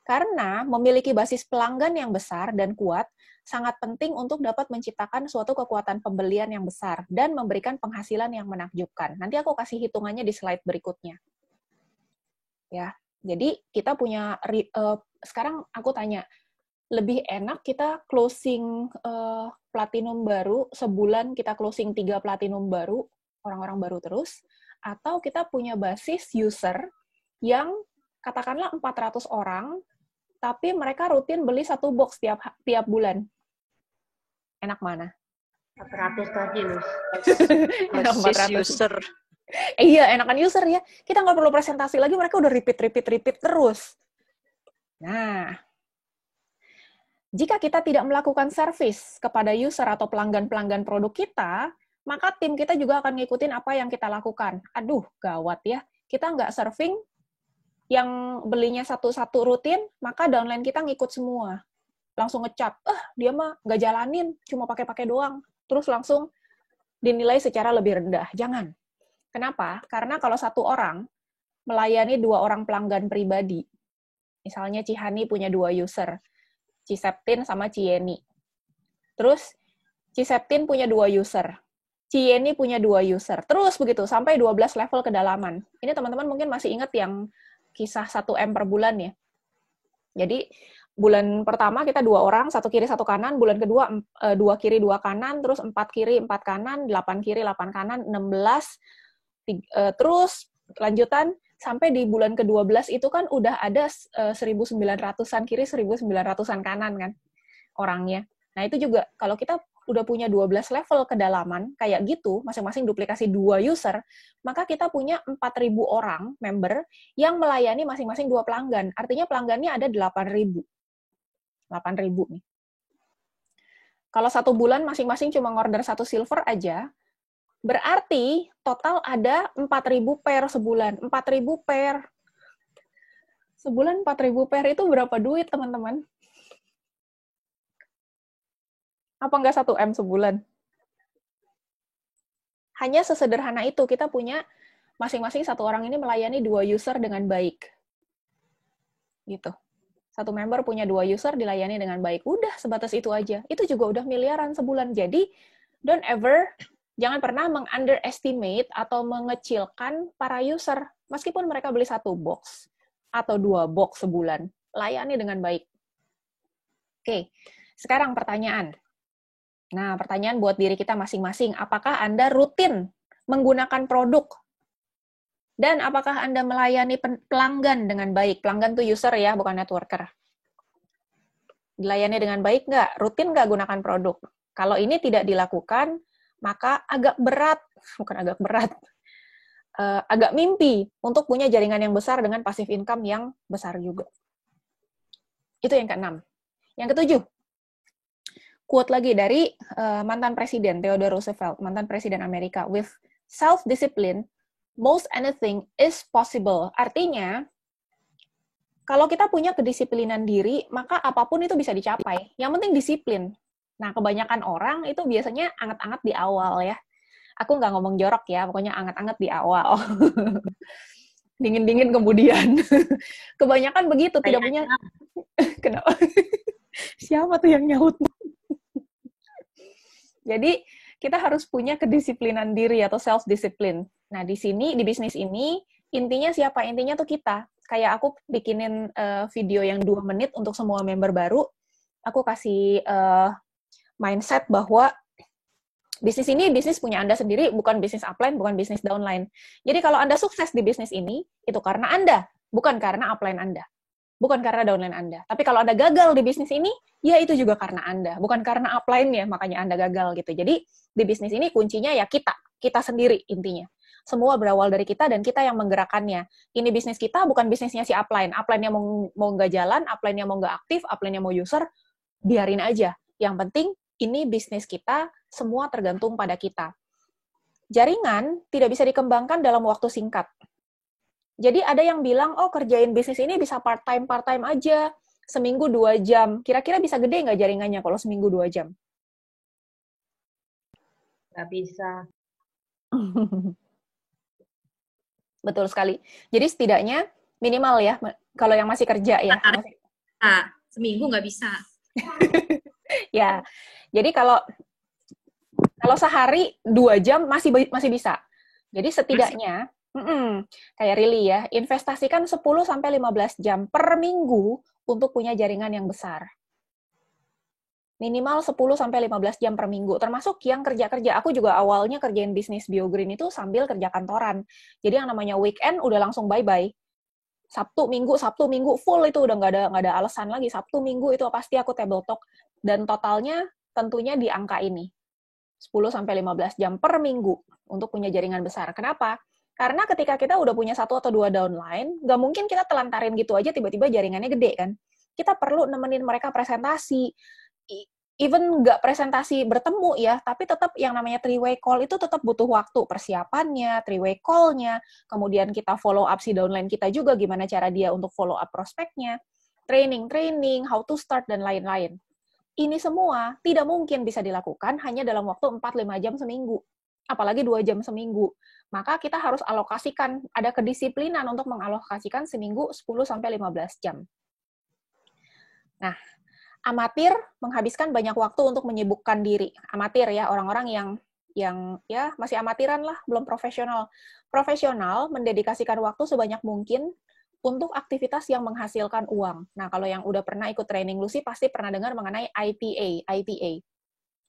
Karena memiliki basis pelanggan yang besar dan kuat sangat penting untuk dapat menciptakan suatu kekuatan pembelian yang besar dan memberikan penghasilan yang menakjubkan. Nanti aku kasih hitungannya di slide berikutnya. Ya, jadi kita punya sekarang aku tanya, lebih enak kita closing platinum baru sebulan, kita closing 3 platinum baru, orang-orang baru terus, atau kita punya basis user yang katakanlah 400 orang, tapi mereka rutin beli satu box tiap bulan. Enak mana? 400 tadi, Lus. Enak 400 user. Iya, enakan user ya. Kita nggak perlu presentasi lagi, mereka udah repeat terus. Nah, jika kita tidak melakukan service kepada user atau pelanggan-pelanggan produk kita, maka tim kita juga akan ngikutin apa yang kita lakukan. Aduh, gawat ya. Kita nggak serving, yang belinya satu-satu rutin, maka downline kita ngikut semua. Langsung ngecap, dia mah nggak jalanin, cuma pakai-pakai doang. Terus langsung dinilai secara lebih rendah. Jangan. Kenapa? Karena kalau satu orang melayani 2 orang pelanggan pribadi, misalnya Cihani punya 2 user, Ciseptin sama Cieni. Terus Ciseptin punya 2 user, Cieni punya 2 user. Terus begitu, sampai 12 level kedalaman. Ini teman-teman mungkin masih ingat yang kisah 1M per bulan ya. Jadi, bulan pertama kita 2 orang, 1 kiri 1 kanan, bulan kedua 2 kiri 2 kanan, terus 4 kiri 4 kanan, 8 kiri 8 kanan, 16, terus lanjutan, sampai di bulan ke-12 itu kan udah ada 1.900-an kiri, 1.900-an kanan kan orangnya. Nah, itu juga kalau kita udah punya 12 level kedalaman, kayak gitu, masing-masing duplikasi 2 user, maka kita punya 4.000 orang member yang melayani masing-masing 2 pelanggan. Artinya pelanggannya ada 8.000. 8.000 nih. Kalau 1 bulan masing-masing cuma ngorder 1 silver aja, berarti total ada 4.000 pair sebulan. 4.000 pair. Sebulan 4.000 pair itu berapa duit, teman-teman? Apa nggak 1M sebulan? Hanya sesederhana itu, kita punya masing-masing 1 orang ini melayani 2 user dengan baik. Gitu. 1 member punya 2 user dilayani dengan baik. Udah, sebatas itu aja. Itu juga udah miliaran sebulan. Jadi, jangan pernah meng-underestimate atau mengecilkan para user. Meskipun mereka beli 1 box atau 2 box sebulan, layani dengan baik. Oke, sekarang pertanyaan. Nah, pertanyaan buat diri kita masing-masing, apakah Anda rutin menggunakan produk? Dan apakah Anda melayani pelanggan dengan baik? Pelanggan tuh user ya, bukan networker. Dilayani dengan baik nggak? Rutin nggak gunakan produk? Kalau ini tidak dilakukan, maka agak mimpi untuk punya jaringan yang besar dengan passive income yang besar juga. Itu yang ke-6. Yang ke-7, quote lagi dari mantan presiden Theodore Roosevelt, mantan presiden Amerika, with self-discipline, most anything is possible. Artinya, kalau kita punya kedisiplinan diri, maka apapun itu bisa dicapai. Yang penting disiplin. Nah, kebanyakan orang itu biasanya anget-anget di awal ya. Aku nggak ngomong jorok ya, pokoknya anget-anget di awal. Dingin-dingin kemudian. Kebanyakan begitu, tidak punya... Kenapa? Siapa tuh yang nyaut? Jadi, kita harus punya kedisiplinan diri atau self-discipline. Nah, di sini, di bisnis ini, intinya siapa? Intinya tuh kita. Kayak aku bikinin video yang 2 menit untuk semua member baru, aku kasih mindset bahwa bisnis ini bisnis punya Anda sendiri, bukan bisnis upline, bukan bisnis downline. Jadi kalau Anda sukses di bisnis ini, itu karena Anda, bukan karena upline Anda. Bukan karena downline Anda. Tapi kalau Anda gagal di bisnis ini, ya itu juga karena Anda. Bukan karena upline-nya, makanya Anda gagal gitu. Jadi, di bisnis ini kuncinya ya kita sendiri intinya. Semua berawal dari kita dan kita yang menggerakkannya. Ini bisnis kita, bukan bisnisnya si upline. Upline-nya mau nggak jalan, upline-nya mau nggak aktif, upline-nya mau user, biarin aja. Yang penting, ini bisnis kita, semua tergantung pada kita. jaringan tidak bisa dikembangkan dalam waktu singkat. Jadi ada yang bilang, oh kerjain bisnis ini bisa part-time aja, seminggu 2 jam. Kira-kira bisa gede nggak jaringannya kalau seminggu 2 jam? Nggak bisa. Betul sekali. Jadi setidaknya minimal ya, kalau yang masih kerja ya. Seminggu nggak bisa. Ya, jadi kalau sehari 2 jam masih bisa. Jadi setidaknya, kayak Rili ya, investasikan 10-15 jam per minggu untuk punya jaringan yang besar. Minimal 10-15 jam per minggu, termasuk yang kerja-kerja. Aku juga awalnya kerjain bisnis BioGreen itu sambil kerja kantoran. Jadi yang namanya weekend udah langsung bye-bye. Sabtu Minggu full itu udah nggak ada alasan lagi. Sabtu Minggu itu pasti aku table talk, dan totalnya tentunya di angka ini. 10-15 jam per minggu untuk punya jaringan besar. Kenapa? Karena ketika kita udah punya 1 atau 2 downline, nggak mungkin kita telantarin gitu aja tiba-tiba jaringannya gede kan. Kita perlu nemenin mereka presentasi, even nggak presentasi bertemu ya, tapi tetap yang namanya three-way call itu tetap butuh waktu, persiapannya, three-way call-nya, kemudian kita follow up si downline kita juga, gimana cara dia untuk follow up prospeknya, training, how to start, dan lain-lain. Ini semua tidak mungkin bisa dilakukan hanya dalam waktu 4-5 jam seminggu, apalagi 2 jam seminggu. Maka kita harus alokasikan, ada kedisiplinan untuk mengalokasikan seminggu 10-15 jam. Nah, amatir menghabiskan banyak waktu untuk menyibukkan diri. Amatir ya, orang-orang yang ya masih amatiran lah, belum profesional. Profesional mendedikasikan waktu sebanyak mungkin untuk aktivitas yang menghasilkan uang. Nah, kalau yang udah pernah ikut training Lucy pasti pernah dengar mengenai IPA.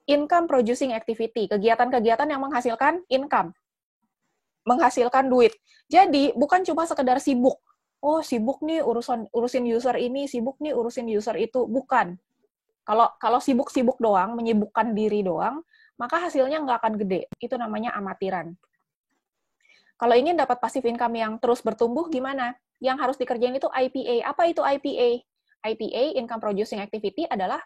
Income Producing Activity, kegiatan-kegiatan yang menghasilkan income, menghasilkan duit. Jadi, bukan cuma sekedar sibuk. Oh, sibuk nih urusin user ini, sibuk nih urusin user itu. Bukan. Kalau sibuk-sibuk doang, menyibukkan diri doang, maka hasilnya nggak akan gede. Itu namanya amatiran. Kalau ingin dapat passive income yang terus bertumbuh, gimana? Yang harus dikerjain itu IPA. Apa itu IPA? IPA, Income Producing Activity, adalah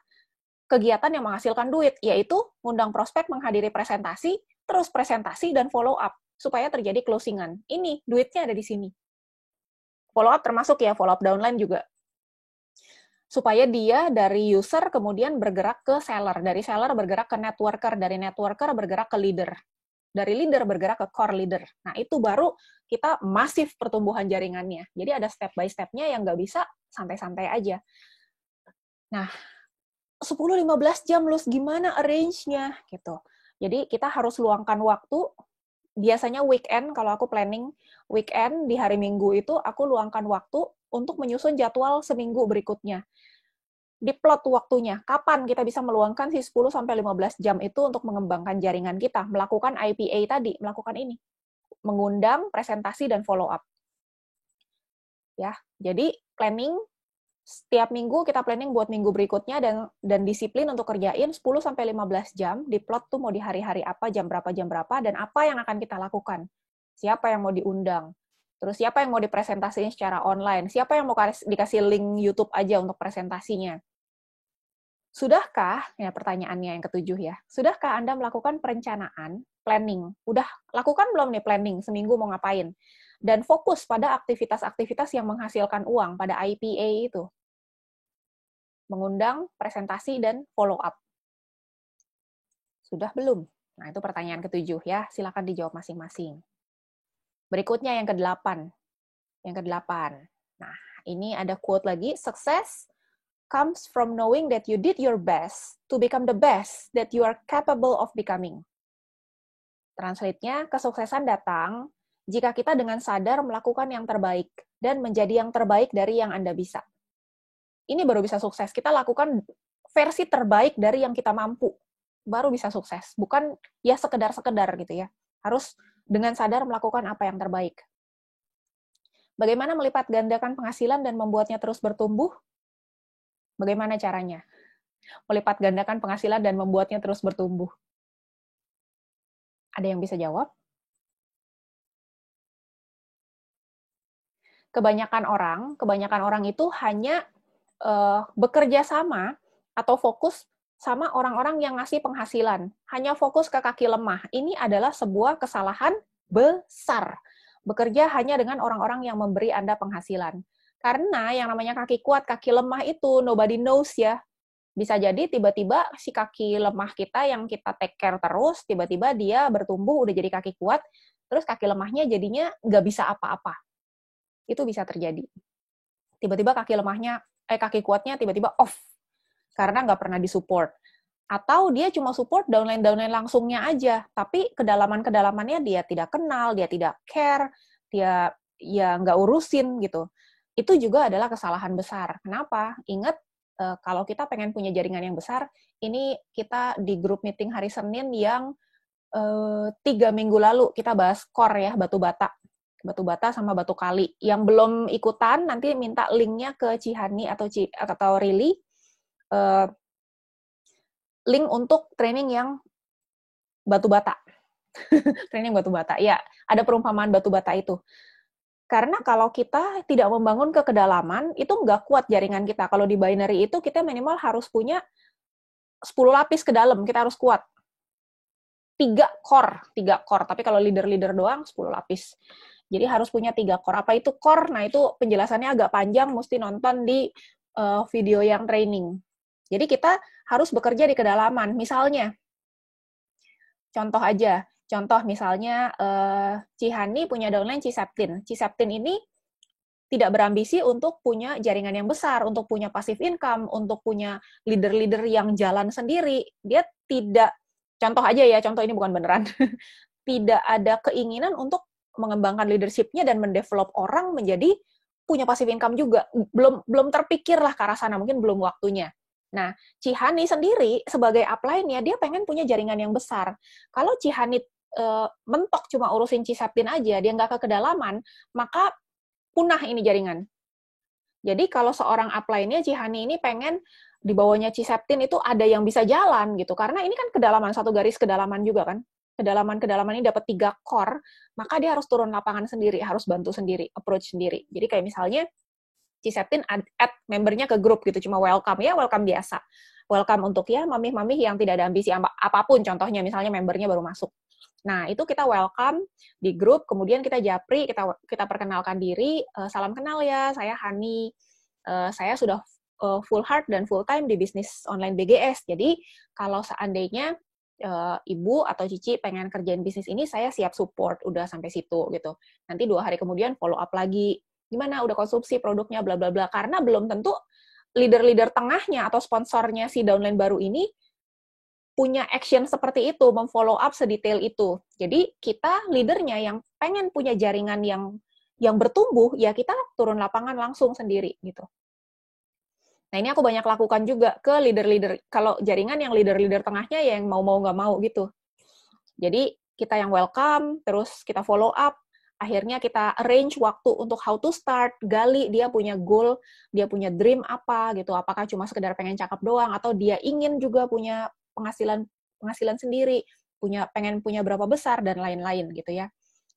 kegiatan yang menghasilkan duit, yaitu ngundang prospek, menghadiri presentasi, terus presentasi dan follow up, supaya terjadi closingan. Ini, duitnya ada di sini. Follow up termasuk ya, follow up downline juga. Supaya dia dari user kemudian bergerak ke seller, dari seller bergerak ke networker, dari networker bergerak ke leader, dari leader bergerak ke core leader. Nah, itu baru kita masif pertumbuhan jaringannya. Jadi ada step by step-nya yang nggak bisa santai-santai aja. Nah, 10-15 jam, Lus, gimana arrange-nya? Gitu. Jadi kita harus luangkan waktu, biasanya weekend, kalau aku planning weekend, di hari Minggu itu aku luangkan waktu untuk menyusun jadwal seminggu berikutnya. Diplot waktunya, kapan kita bisa meluangkan si 10-15 jam itu untuk mengembangkan jaringan kita, melakukan IPA tadi, melakukan ini, mengundang, presentasi, dan follow up. Ya, jadi planning, setiap minggu kita planning buat minggu berikutnya, dan disiplin untuk kerjain 10-15 jam, diplot tuh mau di hari-hari apa, jam berapa, dan apa yang akan kita lakukan. Siapa yang mau diundang, terus siapa yang mau dipresentasiin secara online, siapa yang mau dikasih link YouTube aja untuk presentasinya. Sudahkah, ya pertanyaannya yang ketujuh ya, sudahkah Anda melakukan perencanaan, planning? Udah lakukan belum nih planning, seminggu mau ngapain? Dan fokus pada aktivitas-aktivitas yang menghasilkan uang, pada IPA itu. Mengundang, presentasi, dan follow up. Sudah belum? Nah, itu pertanyaan ketujuh ya, silakan dijawab masing-masing. Berikutnya yang ke-8. Nah, ini ada quote lagi, success comes from knowing that you did your best to become the best that you are capable of becoming. Translate-nya, kesuksesan datang jika kita dengan sadar melakukan yang terbaik dan menjadi yang terbaik dari yang Anda bisa. Ini baru bisa sukses. Kita lakukan versi terbaik dari yang kita mampu, baru bisa sukses. Bukan ya sekedar-sekedar gitu ya. Harus dengan sadar melakukan apa yang terbaik. Bagaimana melipat gandakan penghasilan dan membuatnya terus bertumbuh? Bagaimana caranya? Melipat gandakan penghasilan dan membuatnya terus bertumbuh. Ada yang bisa jawab? Kebanyakan orang itu hanya bekerja sama atau fokus sama orang-orang yang ngasih penghasilan. Hanya fokus ke kaki lemah. Ini adalah sebuah kesalahan besar. Bekerja hanya dengan orang-orang yang memberi Anda penghasilan. Karena yang namanya kaki kuat, kaki lemah itu nobody knows ya. Bisa jadi tiba-tiba si kaki lemah kita yang kita take care terus, tiba-tiba dia bertumbuh udah jadi kaki kuat, terus kaki lemahnya jadinya nggak bisa apa-apa. Itu bisa terjadi. Tiba-tiba kaki kuatnya tiba-tiba off, karena nggak pernah disupport. Atau dia cuma support downline langsungnya aja, tapi kedalamannya dia tidak kenal, dia tidak care, dia ya nggak urusin gitu. Itu juga adalah kesalahan besar. Kenapa? Ingat, kalau kita pengen punya jaringan yang besar, ini kita di grup meeting hari Senin yang 3 minggu lalu kita bahas core ya, batu bata sama batu kali. Yang belum ikutan, nanti minta linknya ke Cihani atau Rili, link untuk training yang batu bata. Training batu bata. Ya, ada perumpamaan batu bata itu. Karena kalau kita tidak membangun ke kedalaman, itu nggak kuat jaringan kita. Kalau di binary itu, kita minimal harus punya 10 lapis ke dalam, kita harus kuat. 3 core. Tapi kalau leader-leader doang, 10 lapis. Jadi harus punya 3 core. Apa itu core? Nah, itu penjelasannya agak panjang, mesti nonton di video yang training. Jadi kita harus bekerja di kedalaman. Misalnya, contoh misalnya Cihani punya downline Ciseptin. Ciseptin ini tidak berambisi untuk punya jaringan yang besar, untuk punya passive income, untuk punya leader-leader yang jalan sendiri. Dia tidak, contoh ini bukan beneran, tidak ada keinginan untuk mengembangkan leadership-nya dan mendevelop orang menjadi punya passive income juga. Belum terpikir lah ke arah sana, mungkin belum waktunya. Nah, Cihani sendiri sebagai upline-nya, dia pengen punya jaringan yang besar. Kalau Cihani mentok cuma urusin Ciseptin aja, dia nggak ke kedalaman, maka punah ini jaringan. Jadi kalau seorang upline-nya Cihani ini pengen di bawahnya Ciseptin itu ada yang bisa jalan gitu, karena ini kan kedalaman, satu garis kedalaman juga kan. Kedalaman ini dapat 3 core, maka dia harus turun lapangan sendiri, harus bantu sendiri, approach sendiri. Jadi kayak misalnya Ciseptin add membernya ke grup gitu, cuma welcome biasa. Welcome untuk ya mamih-mamih yang tidak ada ambisi apapun, contohnya misalnya membernya baru masuk. Nah, itu kita welcome di grup, kemudian kita japri, kita perkenalkan diri, salam kenal ya, saya Hani, saya sudah full heart dan full time di bisnis online BGS. Jadi, kalau seandainya ibu atau cici pengen kerjain bisnis ini, saya siap support, udah sampai situ gitu. Nanti 2 hari kemudian follow up lagi, gimana udah konsumsi produknya bla bla bla, karena belum tentu leader-leader tengahnya atau sponsornya si downline baru ini punya action seperti itu, memfollow up sedetail itu. Jadi kita leadernya yang pengen punya jaringan yang bertumbuh, ya kita turun lapangan langsung sendiri gitu. Nah, ini aku banyak lakukan juga ke leader-leader, kalau jaringan yang leader-leader tengahnya ya yang mau nggak mau gitu. Jadi kita yang welcome, terus kita follow up, akhirnya kita arrange waktu untuk how to start, gali dia punya goal, dia punya dream apa gitu, apakah cuma sekedar pengen cakep doang, atau dia ingin juga punya penghasilan sendiri, pengen punya berapa besar, dan lain-lain gitu ya.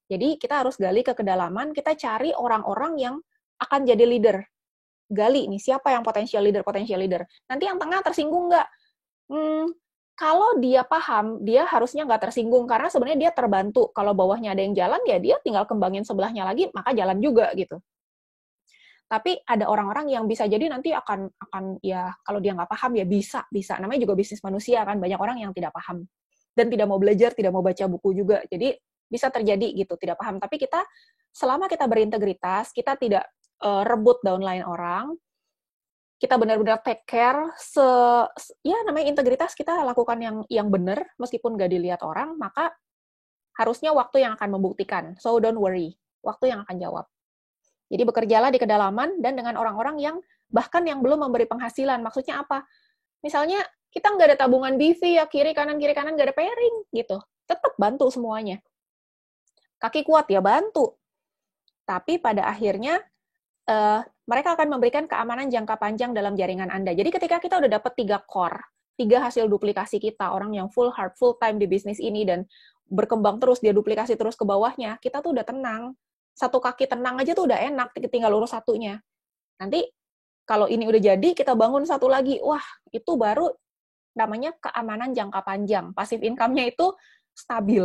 Jadi kita harus gali ke kedalaman, kita cari orang-orang yang akan jadi leader. Gali nih, siapa yang potensial leader. Nanti yang tengah tersinggung nggak? Kalau dia paham, dia harusnya nggak tersinggung, karena sebenarnya dia terbantu. Kalau bawahnya ada yang jalan, ya dia tinggal kembangin sebelahnya lagi, maka jalan juga, gitu. Tapi ada orang-orang yang bisa jadi nanti akan ya, kalau dia nggak paham, ya bisa. Namanya juga bisnis manusia, kan. Banyak orang yang tidak paham. Dan tidak mau belajar, tidak mau baca buku juga. Jadi, bisa terjadi, gitu, tidak paham. Tapi selama kita berintegritas, kita tidak rebut downline orang, kita benar-benar take care, ya namanya integritas, kita lakukan yang benar, meskipun nggak dilihat orang, maka harusnya waktu yang akan membuktikan. So don't worry, waktu yang akan jawab. Jadi bekerjalah di kedalaman dan dengan orang-orang yang bahkan yang belum memberi penghasilan. Maksudnya apa? Misalnya kita nggak ada tabungan BV ya, kiri kanan nggak ada pairing gitu. Tetap bantu semuanya. Kaki kuat ya bantu. Tapi pada akhirnya mereka akan memberikan keamanan jangka panjang dalam jaringan Anda. Jadi ketika kita udah dapat 3 core, 3 hasil duplikasi kita, orang yang full heart, full time di bisnis ini, dan berkembang terus, dia duplikasi terus ke bawahnya, kita tuh udah tenang. Satu kaki tenang aja tuh udah enak, tinggal urus satunya. Nanti kalau ini udah jadi, kita bangun satu lagi, wah itu baru namanya keamanan jangka panjang. Passive income-nya itu stabil.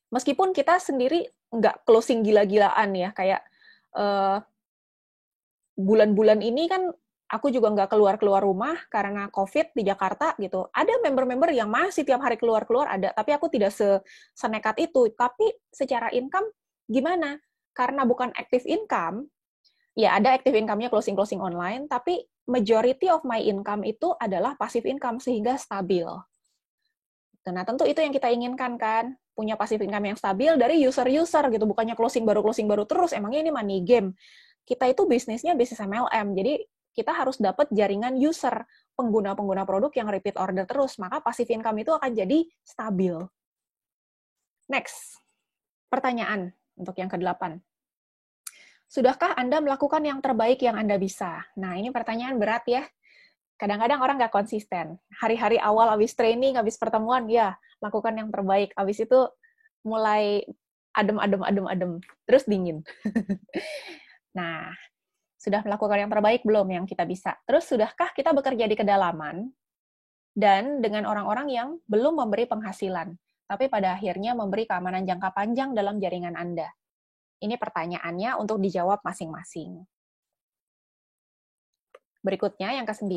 Meskipun kita sendiri nggak closing gila-gilaan ya, kayak bulan-bulan ini kan aku juga nggak keluar-keluar rumah karena COVID di Jakarta gitu. Ada member-member yang masih tiap hari keluar-keluar ada, tapi aku tidak senekat itu. Tapi secara income gimana? Karena bukan active income, ya ada active income-nya closing-closing online, tapi majority of my income itu adalah passive income sehingga stabil. Nah, tentu itu yang kita inginkan kan, punya passive income yang stabil dari user-user gitu, bukannya closing baru terus, emangnya ini money game. Kita itu bisnisnya bisnis MLM, jadi kita harus dapat jaringan user, pengguna-pengguna produk yang repeat order terus, maka passive income itu akan jadi stabil. Next, pertanyaan untuk yang ke-8. Sudahkah Anda melakukan yang terbaik yang Anda bisa? Nah, ini pertanyaan berat ya. Kadang-kadang orang nggak konsisten. Hari-hari awal habis training, habis pertemuan, ya, lakukan yang terbaik. Habis itu mulai adem, terus dingin. Nah, sudah melakukan yang terbaik belum yang kita bisa? Terus, sudahkah kita bekerja di kedalaman dan dengan orang-orang yang belum memberi penghasilan, tapi pada akhirnya memberi keamanan jangka panjang dalam jaringan Anda? Ini pertanyaannya untuk dijawab masing-masing. Berikutnya, yang ke-9.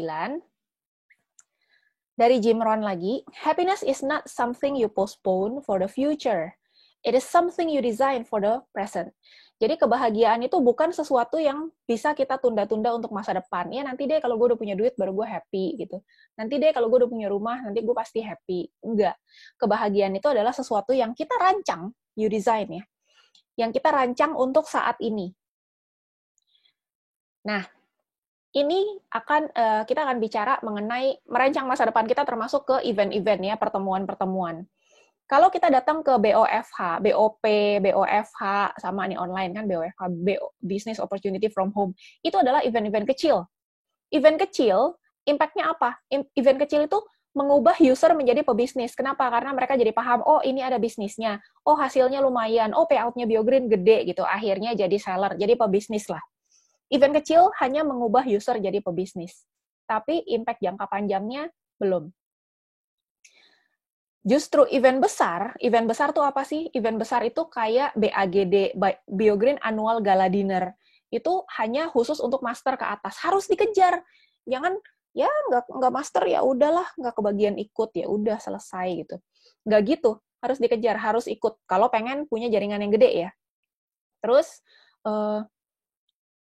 Dari Jim Rohn lagi, happiness is not something you postpone for the future. It is something you design for the present. Jadi kebahagiaan itu bukan sesuatu yang bisa kita tunda-tunda untuk masa depan. Ya nanti deh kalau gue udah punya duit baru gue happy gitu. Nanti deh kalau gue udah punya rumah nanti gue pasti happy. Enggak. Kebahagiaan itu adalah sesuatu yang kita rancang, you design ya. Yang kita rancang untuk saat ini. Nah, ini kita akan bicara mengenai merancang masa depan kita termasuk ke event-event ya, pertemuan-pertemuan. Kalau kita datang ke BOFH, BOP, BOFH, sama nih online kan, BOFH, Business Opportunity from Home, itu adalah event-event kecil. Event kecil, impact-nya apa? Event kecil itu mengubah user menjadi pebisnis. Kenapa? Karena mereka jadi paham, oh ini ada bisnisnya, oh hasilnya lumayan, oh payout-nya BioGreen gede gitu, akhirnya jadi seller, jadi pebisnis lah. Event kecil hanya mengubah user jadi pebisnis. Tapi impact jangka panjangnya belum. Justru event besar tuh apa sih? Event besar itu kayak BAGD, BioGreen Annual Gala Dinner. Itu hanya khusus untuk master ke atas. Harus dikejar. Jangan, ya nggak master, ya udahlah, nggak kebagian ikut, ya udah selesai gitu. Nggak gitu. Harus dikejar, harus ikut. Kalau pengen punya jaringan yang gede ya. Terus,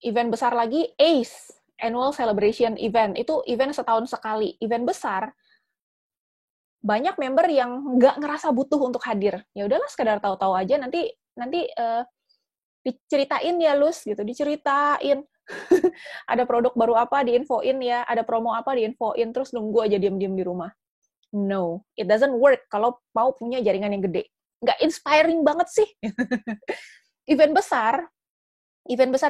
event besar lagi, ACE, Annual Celebration Event. Itu event setahun sekali. Event besar, banyak member yang nggak ngerasa butuh untuk hadir. Ya udahlah, sekedar tahu-tahu aja, nanti diceritain ya, Lus, gitu, diceritain. Ada produk baru apa, diinfoin ya, ada promo apa, diinfoin, terus nunggu aja diam-diam di rumah. No, it doesn't work kalau mau punya jaringan yang gede. Nggak inspiring banget sih. Event besar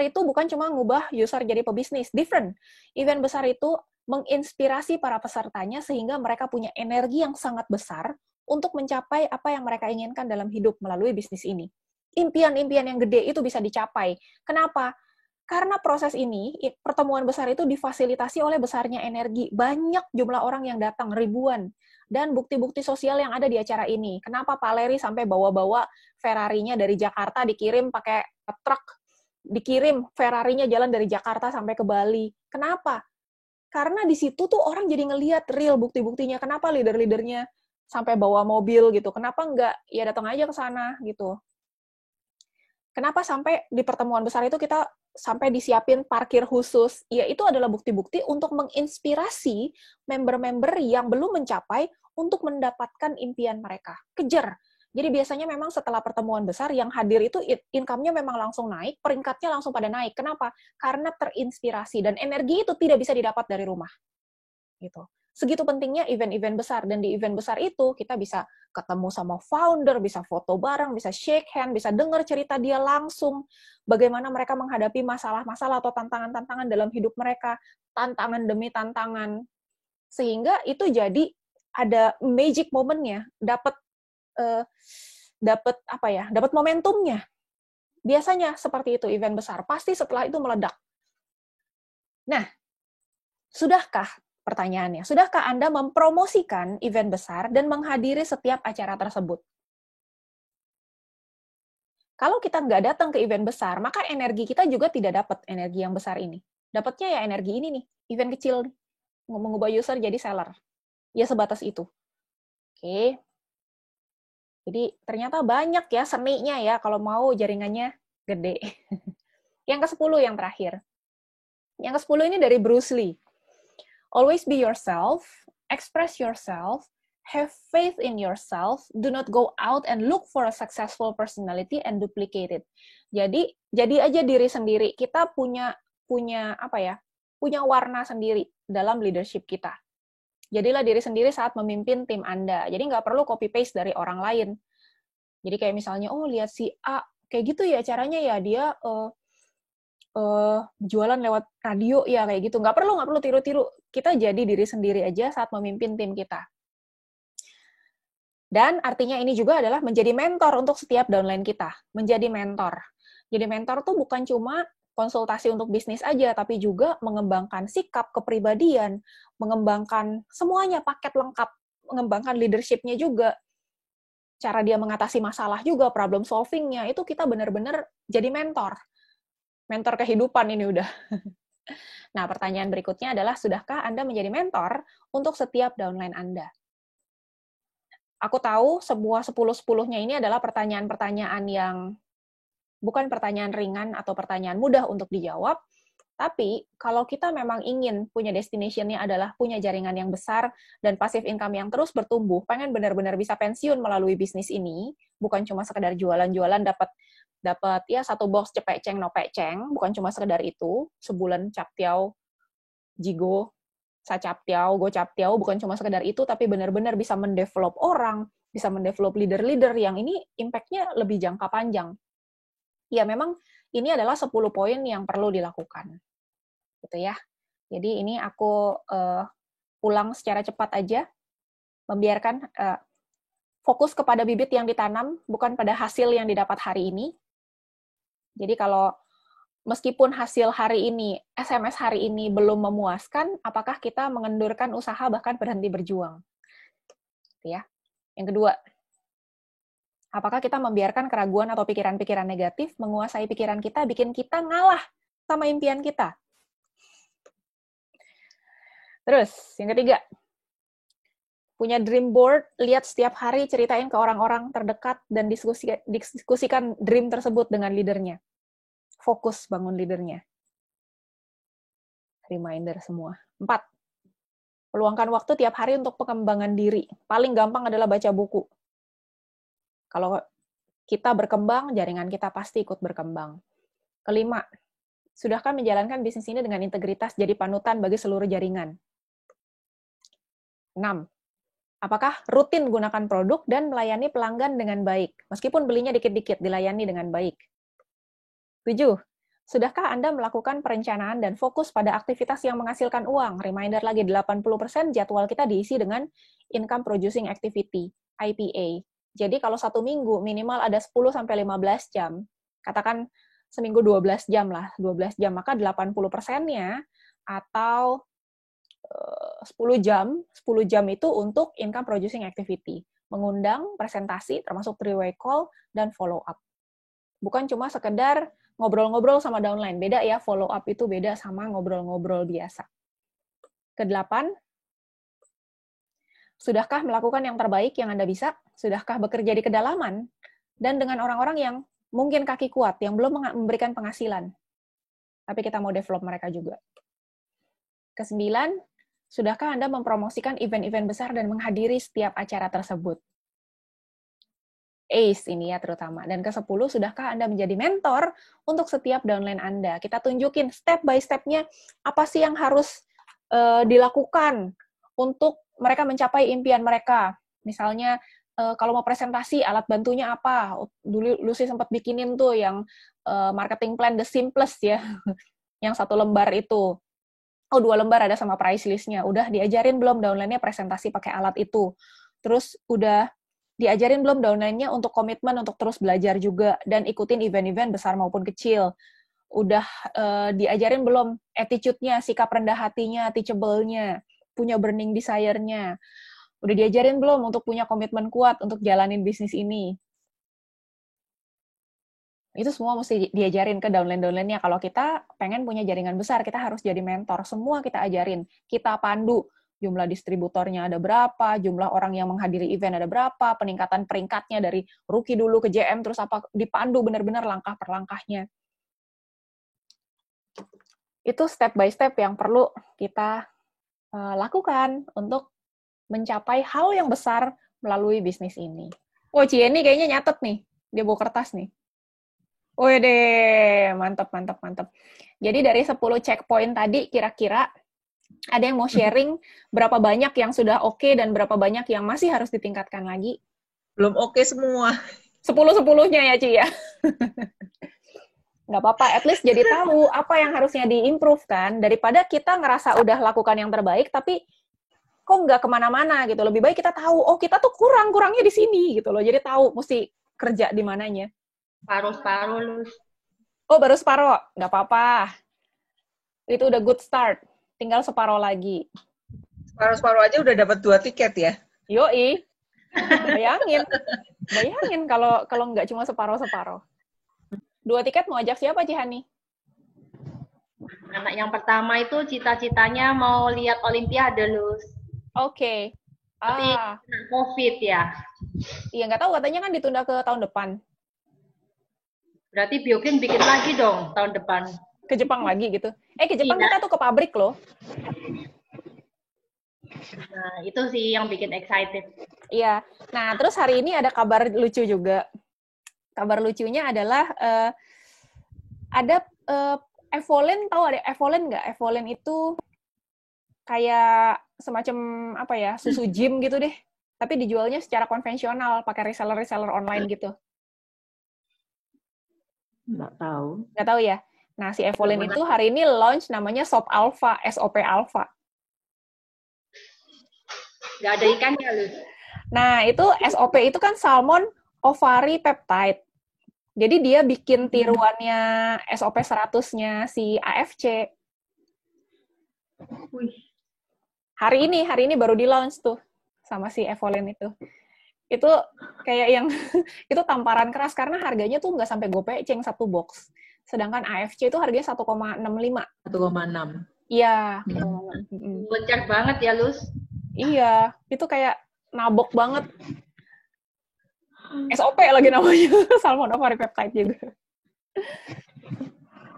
itu bukan cuma ngubah user jadi pebisnis, different. Event besar itu menginspirasi para pesertanya sehingga mereka punya energi yang sangat besar untuk mencapai apa yang mereka inginkan dalam hidup melalui bisnis ini. Impian-impian yang gede itu bisa dicapai. Kenapa? Karena proses ini, pertemuan besar itu difasilitasi oleh besarnya energi. Banyak jumlah orang yang datang, ribuan. Dan bukti-bukti sosial yang ada di acara ini. Kenapa Pak Leri sampai bawa-bawa Ferrari-nya dari Jakarta dikirim pakai truk, dikirim Ferrari-nya jalan dari Jakarta sampai ke Bali. Kenapa? Karena di situ tuh orang jadi ngelihat real bukti-buktinya. Kenapa leader-leadernya sampai bawa mobil gitu? Kenapa enggak ya datang aja ke sana gitu? Kenapa sampai di pertemuan besar itu kita sampai disiapin parkir khusus? Ya itu adalah bukti-bukti untuk menginspirasi member-member yang belum mencapai untuk mendapatkan impian mereka. Kejar. Jadi biasanya memang setelah pertemuan besar yang hadir itu income-nya memang langsung naik, peringkatnya langsung pada naik. Kenapa? Karena terinspirasi dan energi itu tidak bisa didapat dari rumah. Gitu. Segitu pentingnya event-event besar, dan di event besar itu kita bisa ketemu sama founder, bisa foto bareng, bisa shake hand, bisa dengar cerita dia langsung, bagaimana mereka menghadapi masalah-masalah atau tantangan-tantangan dalam hidup mereka, tantangan demi tantangan. Sehingga itu jadi ada magic moment-nya, dapat momentumnya. Biasanya seperti itu event besar. Pasti setelah itu meledak. Nah, sudahkah Pertanyaannya, sudahkah Anda mempromosikan event besar dan menghadiri setiap acara tersebut? Kalau kita nggak datang ke event besar, maka energi kita juga tidak dapat energi yang besar ini. Dapatnya ya energi ini nih, event kecil nih, mengubah user jadi seller. Ya sebatas itu. Oke. Jadi ternyata banyak ya seninya ya kalau mau jaringannya gede. Yang ke-10 yang terakhir. Yang ke-10 ini dari Bruce Lee. Always be yourself, express yourself, have faith in yourself, do not go out and look for a successful personality and duplicate it. Jadi aja diri sendiri. Kita punya apa ya? Punya warna sendiri dalam leadership kita. Jadilah diri sendiri saat memimpin tim Anda. Jadi nggak perlu copy-paste dari orang lain. Jadi kayak misalnya, oh lihat si A, kayak gitu ya caranya ya, dia jualan lewat radio ya, kayak gitu. Nggak perlu tiru-tiru. Kita jadi diri sendiri aja saat memimpin tim kita. Dan artinya ini juga adalah menjadi mentor untuk setiap downline kita. Menjadi mentor. Jadi mentor tuh bukan cuma konsultasi untuk bisnis aja, tapi juga mengembangkan sikap, kepribadian, mengembangkan semuanya, paket lengkap, mengembangkan leadership-nya juga, cara dia mengatasi masalah juga, problem solving-nya, itu kita benar-benar jadi mentor. Mentor kehidupan ini udah. Nah, pertanyaan berikutnya adalah, sudahkah Anda menjadi mentor untuk setiap downline Anda? Aku tahu semua 10-10-nya ini adalah pertanyaan-pertanyaan yang bukan pertanyaan ringan atau pertanyaan mudah untuk dijawab, tapi kalau kita memang ingin punya destination-nya adalah punya jaringan yang besar dan passive income yang terus bertumbuh, pengen benar-benar bisa pensiun melalui bisnis ini, bukan cuma sekedar jualan-jualan dapat ya satu box cepek ceng no peceng, bukan cuma sekedar itu, sebulan captiau, jigo, sa captiau, go captiau, bukan cuma sekedar itu, tapi benar-benar bisa mendevelop orang, bisa mendevelop leader-leader yang ini impact-nya lebih jangka panjang. Ya memang ini adalah 10 poin yang perlu dilakukan. Gitu ya. Jadi ini aku ulang secara cepat aja, membiarkan fokus kepada bibit yang ditanam, bukan pada hasil yang didapat hari ini. Jadi kalau meskipun hasil hari ini, SMS hari ini belum memuaskan, apakah kita mengendurkan usaha bahkan berhenti berjuang? Gitu ya. Yang kedua, apakah kita membiarkan keraguan atau pikiran-pikiran negatif menguasai pikiran kita, bikin kita ngalah sama impian kita? Terus, yang ketiga, punya dream board, lihat setiap hari, ceritain ke orang-orang terdekat, dan diskusikan dream tersebut dengan leadernya. Fokus bangun leadernya. Reminder semua. 4. Peluangkan waktu tiap hari untuk pengembangan diri. Paling gampang adalah baca buku. Kalau kita berkembang, jaringan kita pasti ikut berkembang. Kelima, sudahkah menjalankan bisnis ini dengan integritas jadi panutan bagi seluruh jaringan? 6. Apakah rutin gunakan produk dan melayani pelanggan dengan baik? Meskipun belinya dikit-dikit, dilayani dengan baik. 7. Sudahkah Anda melakukan perencanaan dan fokus pada aktivitas yang menghasilkan uang? Reminder lagi, 80% jadwal kita diisi dengan Income Producing Activity, IPA. Jadi kalau satu minggu minimal ada 10-15 jam, katakan seminggu 12 jam lah, 12 jam, maka 80%-nya atau 10 jam itu untuk income producing activity. Mengundang, presentasi, termasuk 3-way call, dan follow up. Bukan cuma sekedar ngobrol-ngobrol sama downline. Beda ya, follow up itu beda sama ngobrol-ngobrol biasa. Kedelapan, sudahkah melakukan yang terbaik yang Anda bisa? Sudahkah bekerja di kedalaman? Dan dengan orang-orang yang mungkin kaki kuat, yang belum memberikan penghasilan. Tapi kita mau develop mereka juga. Kesembilan, sudahkah Anda mempromosikan event-event besar dan menghadiri setiap acara tersebut? ACE ini ya terutama. Dan ke-10, sudahkah Anda menjadi mentor untuk setiap downline Anda? Kita tunjukin step by step-nya apa sih yang harus dilakukan untuk mereka mencapai impian mereka. Misalnya, kalau mau presentasi, alat bantunya apa? Dulu Lucy sempat bikinin tuh yang marketing plan the simplest ya, yang 1 lembar itu. 2 lembar ada sama price list-nya. Udah diajarin belum downline-nya presentasi pakai alat itu? Terus udah diajarin belum downline-nya untuk komitmen untuk terus belajar juga dan ikutin event-event besar maupun kecil? Udah diajarin belum attitude-nya, sikap rendah hatinya, teachable-nya? punya burning desire-nya. Udah diajarin belum untuk punya komitmen kuat untuk jalanin bisnis ini? Itu semua mesti diajarin ke downline-downline-nya. Kalau kita pengen punya jaringan besar, kita harus jadi mentor. Semua kita ajarin. Kita pandu. Jumlah distributornya ada berapa, jumlah orang yang menghadiri event ada berapa, peningkatan peringkatnya dari rookie dulu ke JM, terus apa, dipandu benar-benar langkah per langkahnya. Itu step by step yang perlu kita lakukan untuk mencapai hal yang besar melalui bisnis ini. Oh, Cieni kayaknya nyatet nih. Dia bawa kertas nih. Wede, mantap. Jadi dari 10 checkpoint tadi, kira-kira ada yang mau sharing berapa banyak yang sudah oke dan berapa banyak yang masih harus ditingkatkan lagi? Belum oke semua. 10-10-nya ya, Ci, ya? Nggak apa-apa, at least jadi tahu apa yang harusnya di-improve kan, daripada kita ngerasa udah lakukan yang terbaik, tapi kok nggak kemana-mana gitu. Lebih baik kita tahu, oh kita tuh kurangnya di sini gitu loh. Jadi tahu mesti kerja di mananya. Separuh-separuh, Lus. Oh, baru separuh. Nggak apa-apa. Itu udah good start. Tinggal separuh lagi. Separuh-separuh aja udah dapat 2 tiket ya. Yoi. Bayangin kalau nggak cuma separuh-separuh. 2 tiket mau ajak siapa, Cihani? Anak yang pertama itu cita-citanya mau lihat Olimpiade, Lus. Oke. Tapi COVID ya. Iya, nggak tahu, katanya kan ditunda ke tahun depan. Berarti Biokin bikin lagi dong tahun depan. Ke Jepang lagi gitu. Ke Jepang kita tuh ke pabrik loh. Nah, itu sih yang bikin excited. Iya. Nah, terus hari ini ada kabar lucu juga. Kabar lucunya adalah ada Evolen, tahu ada Evolen nggak? Evolen itu kayak semacam apa ya, susu gym gitu deh. Tapi dijualnya secara konvensional, pakai reseller online gitu. Nggak tahu. Nggak tahu ya? Nah, si Evolen itu hari ini launch namanya Sop Alpha, SOP Alpha. Nggak ada ikannya, Lus. Nah, itu SOP itu kan Salmon Ovary Peptide. Jadi dia bikin tiruannya SOP 100-nya si AFC. Wih. Hari ini baru di-launch tuh sama si Evolen itu. Itu kayak yang itu tamparan keras karena harganya tuh nggak sampai gopeceng satu box. Sedangkan AFC itu harganya 1,65. 1,6. Iya. Bocor banget ya, Lus. Iya, itu kayak nabok banget. SOP lagi namanya, Salmon Ovary Peptide juga.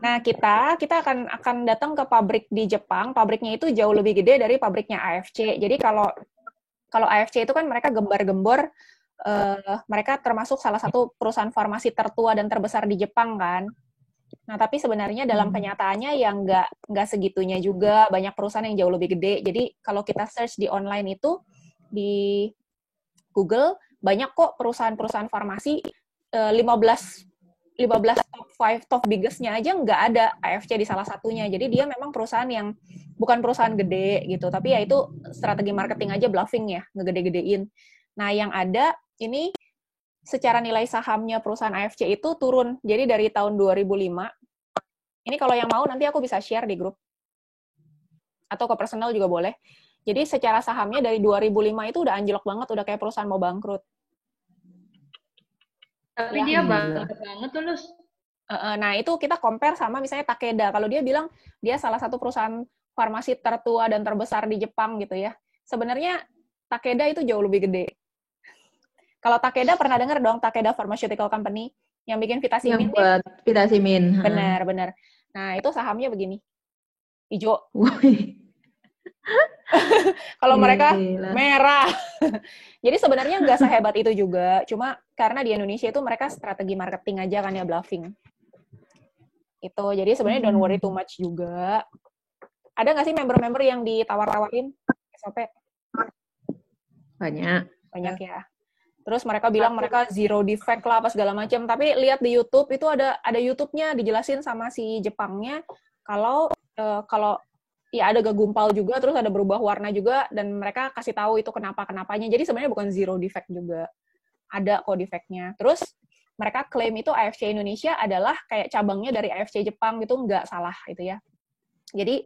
Nah, kita akan datang ke pabrik di Jepang. Pabriknya itu jauh lebih gede dari pabriknya AFC. Jadi kalau AFC itu kan mereka gembar-gembor, mereka termasuk salah satu perusahaan farmasi tertua dan terbesar di Jepang kan. Nah, tapi sebenarnya dalam kenyataannya yang nggak segitunya juga, banyak perusahaan yang jauh lebih gede. Jadi kalau kita search di online itu, di Google, banyak kok perusahaan-perusahaan farmasi, 15 top 5, top biggest-nya aja nggak ada AFC di salah satunya. Jadi dia memang perusahaan yang bukan perusahaan gede gitu, tapi ya itu strategi marketing aja, bluffing ya, ngegede-gedein. Nah, yang ada ini secara nilai sahamnya perusahaan AFC itu turun. Jadi dari tahun 2005, ini kalau yang mau nanti aku bisa share di grup. Atau ke personal juga boleh. Jadi secara sahamnya dari 2005 itu udah anjlok banget, udah kayak perusahaan mau bangkrut. Tapi dia banget tuh, Lus. Nah, itu kita compare sama misalnya Takeda. Kalau dia bilang dia salah satu perusahaan farmasi tertua dan terbesar di Jepang gitu ya. Sebenarnya Takeda itu jauh lebih gede. Kalau Takeda pernah dengar dong, Takeda Pharmaceutical Company yang bikin Vitacimin. Yang buat Vitacimin. Benar. Nah, itu sahamnya begini. Hijau. Kalau mereka merah. Jadi sebenarnya nggak sehebat itu juga. Cuma karena di Indonesia itu mereka strategi marketing aja kan ya, bluffing. Itu. Jadi sebenarnya don't worry too much juga. Ada nggak sih member-member yang ditawar-tawarin SOP? Banyak ya. Terus mereka bilang mereka zero defect lah apa segala macam. Tapi lihat di YouTube itu ada YouTube-nya dijelasin sama si Jepangnya kalau ya ada gagumpal juga, terus ada berubah warna juga, dan mereka kasih tahu itu kenapanya. Jadi sebenarnya bukan zero defect juga. Ada kok defect-nya. Terus mereka klaim itu AFC Indonesia adalah kayak cabangnya dari AFC Jepang, itu nggak salah itu ya. Jadi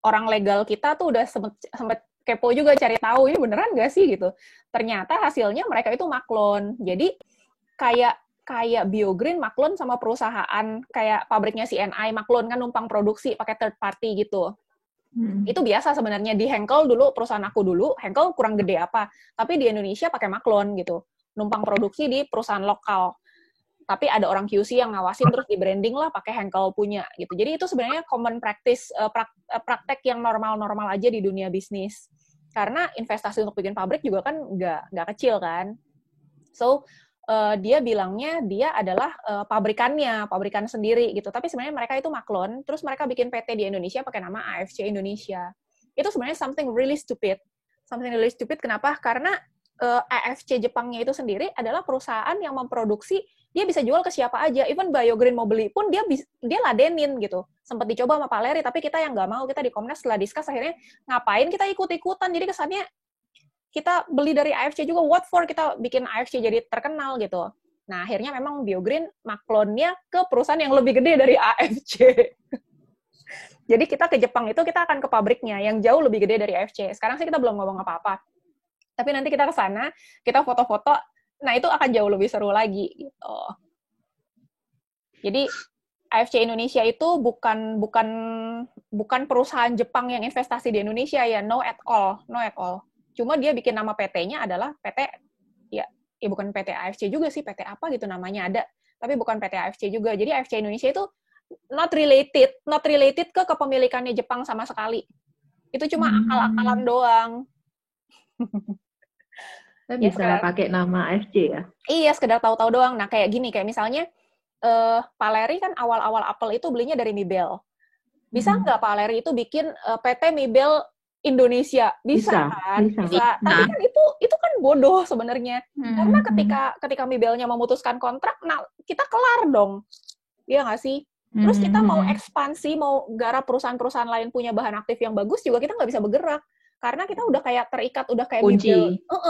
orang legal kita tuh udah sempet kepo juga cari tahu ini beneran nggak sih gitu. Ternyata hasilnya mereka itu maklon. Jadi kayak Biogreen maklon sama perusahaan kayak pabriknya CNI maklon kan numpang produksi pakai third party gitu. Itu biasa sebenarnya di Henkel dulu, perusahaan aku dulu, Henkel kurang gede apa, tapi di Indonesia pakai maklon gitu. Numpang produksi di perusahaan lokal. Tapi ada orang QC yang ngawasin terus di branding lah pakai Henkel punya gitu. Jadi itu sebenarnya common practice, praktek yang normal-normal aja di dunia bisnis. Karena investasi untuk bikin pabrik juga kan nggak kecil kan. So, dia bilangnya dia adalah pabrikan sendiri gitu. Tapi sebenarnya mereka itu maklon, terus mereka bikin PT di Indonesia pakai nama AFC Indonesia. Itu sebenarnya something really stupid. Something really stupid kenapa? Karena AFC Jepangnya itu sendiri adalah perusahaan yang memproduksi, dia bisa jual ke siapa aja. Even Biogreen mau beli pun dia ladenin gitu. Sempat dicoba sama Pak Leri, tapi kita yang nggak mau. Kita di Komnas setelah discuss akhirnya ngapain kita ikut-ikutan. Jadi kesannya kita beli dari AFC juga, what for kita bikin AFC jadi terkenal gitu. Nah, akhirnya memang Biogreen maklonnya ke perusahaan yang lebih gede dari AFC. Jadi kita ke Jepang itu kita akan ke pabriknya yang jauh lebih gede dari AFC. Sekarang sih kita belum ngomong apa-apa. Tapi nanti kita ke sana, kita foto-foto, nah itu akan jauh lebih seru lagi gitu. Jadi AFC Indonesia itu bukan perusahaan Jepang yang investasi di Indonesia ya, no at all. Cuma dia bikin nama PT-nya adalah PT ya bukan PT AFC juga sih, PT apa gitu namanya ada, tapi bukan PT AFC juga. Jadi AFC Indonesia itu not related ke kepemilikannya Jepang sama sekali. Itu cuma akal-akalan doang. Saya bisa pakai nama AFC ya? Iya, sekedar tahu-tahu doang. Nah, kayak gini, kayak misalnya Pak Leri kan awal-awal Apple itu belinya dari Mibel. Bisa nggak Pak Leri itu bikin PT Mibel Indonesia? Bisa kan? Bisa. Tapi kan itu kan bodoh sebenarnya. Karena ketika Mibelnya memutuskan kontrak, nah kita kelar dong. Iya nggak sih? Terus kita mau ekspansi, mau garap perusahaan-perusahaan lain punya bahan aktif yang bagus juga kita nggak bisa bergerak. Karena kita udah kayak terikat, udah kayak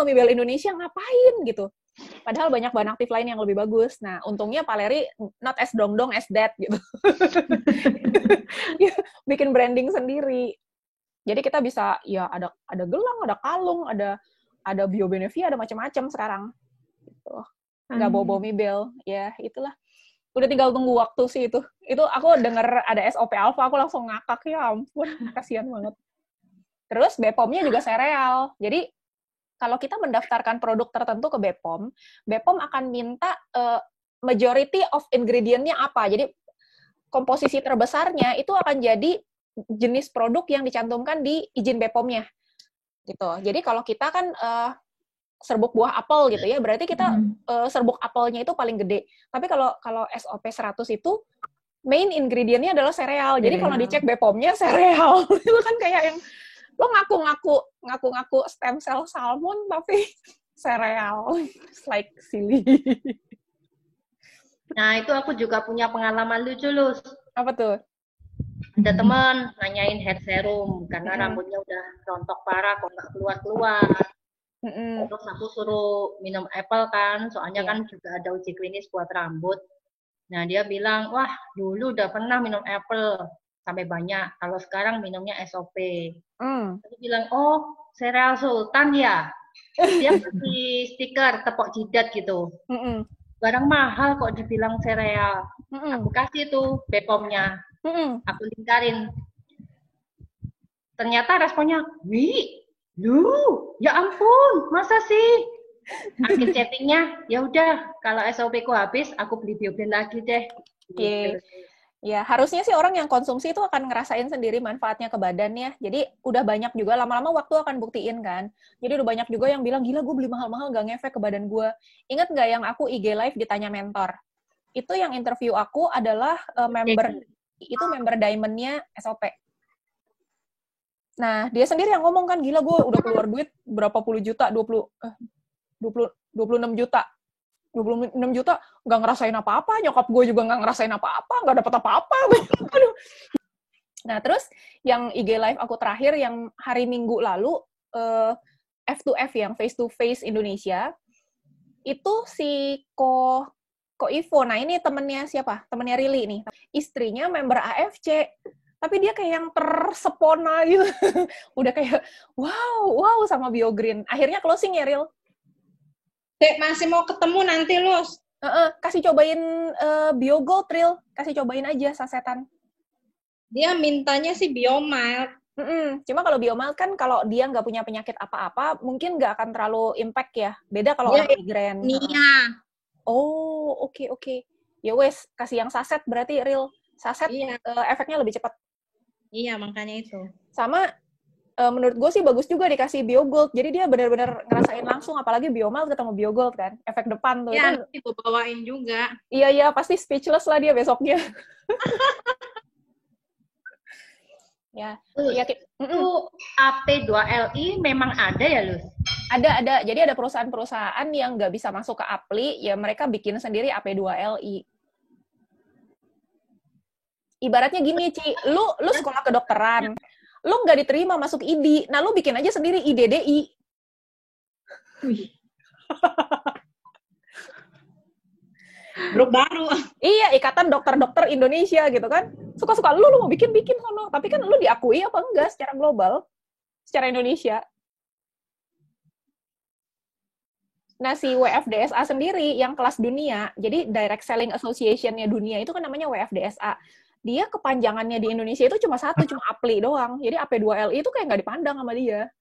Mibel Indonesia ngapain gitu. Padahal banyak bahan aktif lain yang lebih bagus. Nah, untungnya Pak Leri not as dong-dong as that gitu. Bikin branding sendiri. Jadi kita bisa ya ada gelang, ada kalung, ada Biobenefia, ada macam-macam sekarang. Gitu. Nggak bawa Mibel. Ya, itulah. Udah tinggal tunggu waktu sih itu. Itu aku denger ada SOP Alpha, aku langsung ngakak, ya ampun, kasihan banget. Terus BPOM-nya juga sereal. Jadi kalau kita mendaftarkan produk tertentu ke BPOM akan minta majority of ingredient-nya apa. Jadi komposisi terbesarnya itu akan jadi jenis produk yang dicantumkan di izin BPOM-nya. Gitu. Jadi kalau kita kan serbuk buah apel gitu ya, berarti kita serbuk apelnya itu paling gede. Tapi kalau SOP 100 itu main ingredient-nya adalah sereal. Jadi kalau dicek BPOM-nya sereal. Itu kan kayak yang lo ngaku-ngaku stem cell salmon tapi sereal. It's like silly. Nah, itu aku juga punya pengalaman lucu, Lus. Apa tuh? Ada teman nanyain hair serum karena rambutnya udah rontok parah kok nggak keluar-keluar. Terus aku suruh minum apple kan, soalnya kan juga ada uji klinis buat rambut. Nah, dia bilang, wah dulu udah pernah minum apple sampai banyak, kalau sekarang minumnya SOP. Aku bilang, oh sereal sultan ya? Dia kasih stiker tepok jidat gitu. Barang mahal kok dibilang sereal. Aku kasih tuh BPOM-nya. Aku lingkarin. Ternyata responnya, wih, lu, ya ampun, masa sih? Akhir chattingnya, ya udah, kalau SOP ku habis, aku beli Bioben lagi deh. Gitu. Ya, harusnya sih orang yang konsumsi itu akan ngerasain sendiri manfaatnya ke badannya. Jadi udah banyak juga, lama-lama waktu akan buktiin kan. Jadi udah banyak juga yang bilang, gila gue beli mahal-mahal gak ngefek ke badan gue. Ingat nggak yang aku IG Live ditanya mentor? Itu yang interview aku adalah member Diamond-nya SOP. Nah, dia sendiri yang ngomong kan, gila gue udah keluar duit berapa puluh juta, 26 juta. 26 juta nggak ngerasain apa-apa, nyokap gue juga nggak ngerasain apa-apa, nggak dapet apa-apa. Nah, terus yang IG Live aku terakhir yang hari Minggu lalu, F2F yang Face to Face Indonesia, itu si Ko Ivo. Nah, ini temennya siapa? Temennya Rili nih. Istrinya member AFC. Tapi dia kayak yang tersepona gitu. Udah kayak, wow sama BioGreen. Akhirnya closing ya, Ril? Dek, masih mau ketemu nanti, Lus. Kasih cobain BioGold, Ril. Kasih cobain aja sasetan. Dia mintanya sih Biomild. Cuma kalau Biomild kan kalau dia nggak punya penyakit apa-apa, mungkin nggak akan terlalu impact ya. Beda kalau orang migrain. Iya. Oh, oke. Ya wes, kasih yang saset berarti, Ril. Saset efeknya lebih cepat. Iya, makanya itu. Sama, menurut gue sih bagus juga dikasih BioGold. Jadi dia benar-benar ngerasain langsung, apalagi Biomild ketemu BioGold kan. Efek depan tuh. Iya, nanti gue bawain juga. Iya, pasti speechless lah dia besoknya. Ya. Itu AP2LI memang ada ya, Lus? Ada. Jadi ada perusahaan-perusahaan yang nggak bisa masuk ke Apli, ya mereka bikin sendiri AP2LI. Ibaratnya gini, Ci, lu sekolah kedokteran, lu nggak diterima masuk ID, nah lu bikin aja sendiri IDDI. Grup baru. Iya, Ikatan Dokter-Dokter Indonesia gitu kan. Suka-suka lu mau bikin sono. Tapi kan lu diakui apa enggak secara global, secara Indonesia. Nah, si WFDSA sendiri yang kelas dunia, jadi Direct Selling Association-nya dunia itu kan namanya WFDSA. Dia kepanjangannya di Indonesia itu cuma satu, cuma Apli doang. Jadi AP2LI itu kayak nggak dipandang sama dia.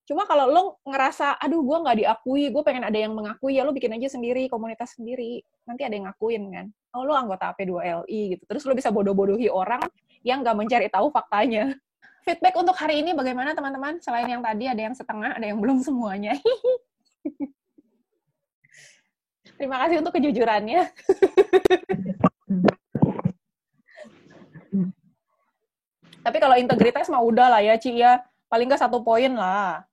Cuma kalau lo ngerasa, aduh gue nggak diakui, gue pengen ada yang mengakui, ya lo bikin aja sendiri, komunitas sendiri. Nanti ada yang ngakuin kan. Oh, lo anggota AP2LI gitu. Terus lo bisa bodoh-bodohi orang yang nggak mencari tahu faktanya. Feedback untuk hari ini bagaimana teman-teman? Selain yang tadi, ada yang setengah, ada yang belum semuanya. Terima kasih untuk kejujurannya. Tapi kalau integritas mah udah lah ya, Ci ya. Paling nggak 1 poin lah.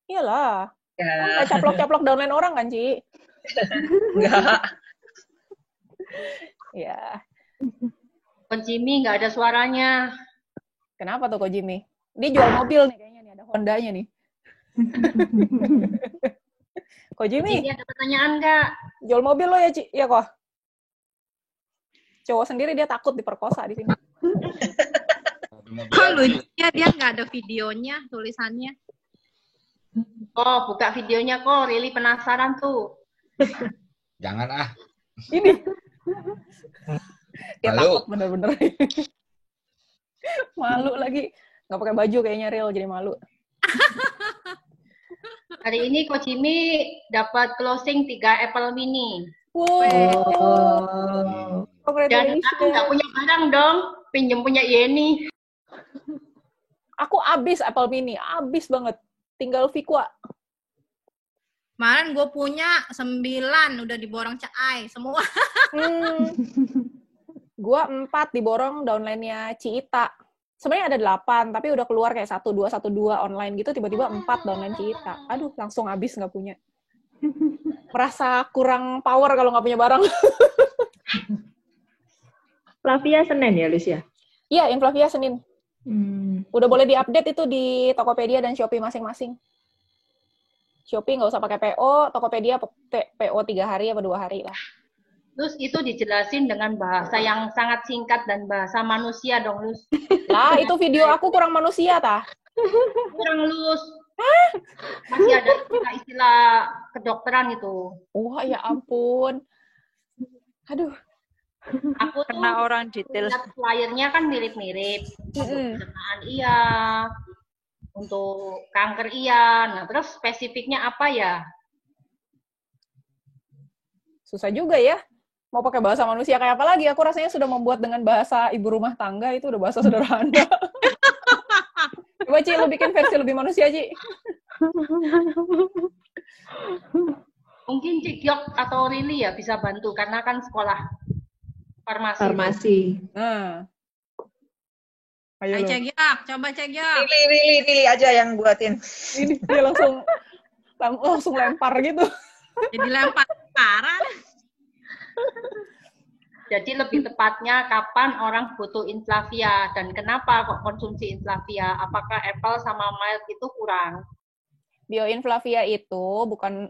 Iyalah. Nggak caplok-caplok downline orang kan, Ci? Enggak. Ya. Kon Jimmy nggak ada suaranya. Kenapa tuh Ko Jimmy? Dia jual mobil nih kayaknya nih, ada Honda-nya nih. Ko Jimmy, Ini ada pertanyaan nggak? jual mobil lo ya, Ci? Iya kok. Cowok sendiri dia takut diperkosa di sini. Kok lucunya dia nggak ada videonya, tulisannya. Oh, buka videonya kok. Really penasaran tuh. Jangan ah. Ini. Dia Malu. takut bener-bener. Malu lagi. Nggak pakai baju kayaknya Real, jadi malu. Hari ini Ko Jimmy dapat closing 3 Apple Mini. Wow. Dan aku nggak punya barang dong. Pinjem punya Yeni. Aku abis Apple Mini. Abis banget. Tinggal Vikwa. Kemarin gue punya 9, udah diborong Caai semua. Gua 4 diborong downline-nya Ciita. Sebenarnya ada 8, tapi udah keluar kayak 1212 online gitu, tiba-tiba 4 downline Ciita. Aduh, langsung habis nggak punya. Merasa kurang power kalau nggak punya barang. Flavia Senin ya, Lucia? Iya, Inflavia Senin. Udah boleh diupdate itu di Tokopedia dan Shopee masing-masing. Shopee nggak usah pakai PO, Tokopedia PO 3 hari apa 2 hari lah. Terus itu dijelasin dengan bahasa yang sangat singkat dan bahasa manusia dong, Lus. Lah, itu video aku kurang manusia, tah? Kurang Lus. Masih ada istilah kedokteran itu. Wah, ya ampun. Aduh. Aku tuh Karena orang detail. lihat flyernya kan mirip-mirip. Untuk pencernaan iya, untuk kanker iya. Nah, terus spesifiknya apa ya? Susah juga ya. Mau pakai bahasa manusia kayak apa lagi? Aku rasanya sudah membuat dengan bahasa ibu rumah tangga, itu udah bahasa sederhana. Coba, Ci, lu bikin versi lebih manusia, Ci. Mungkin Cik Yok atau Rili ya bisa bantu, karena kan sekolah farmasi. Nah. Ayo, Ayo lu. Cek Yak, coba Cek Yak. Pilih aja yang buatin. Ini dia langsung lempar gitu. Jadi lempar parah. Jadi lebih tepatnya kapan orang butuh Inflavia dan kenapa kok konsumsi Inflavia? Apakah Apple sama Mild itu kurang? Bioinflavia itu bukan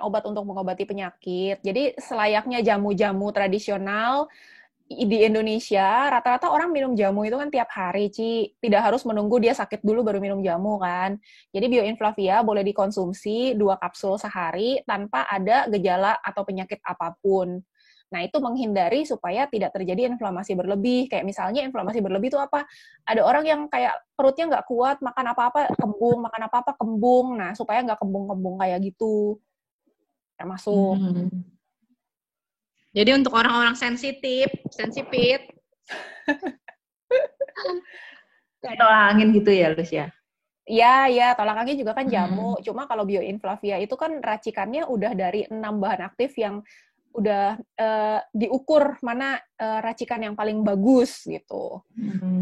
obat untuk mengobati penyakit. Jadi selayaknya jamu-jamu tradisional di Indonesia, rata-rata orang minum jamu itu kan tiap hari, Ci. Tidak harus menunggu dia sakit dulu baru minum jamu, kan. Jadi Bioinflavia boleh dikonsumsi 2 kapsul sehari tanpa ada gejala atau penyakit apapun. Nah, itu menghindari supaya tidak terjadi inflamasi berlebih. Kayak misalnya inflamasi berlebih itu apa? Ada orang yang kayak perutnya nggak kuat, makan apa-apa kembung, makan apa-apa kembung. Nah, supaya nggak kembung-kembung kayak gitu. Termasuk. Jadi untuk orang-orang sensipit. Kayak tolak angin gitu ya, Lus ya? Iya, tolak angin juga kan jamu. Cuma kalau Bioinflavia itu kan racikannya udah dari 6 bahan aktif yang udah diukur mana racikan yang paling bagus gitu.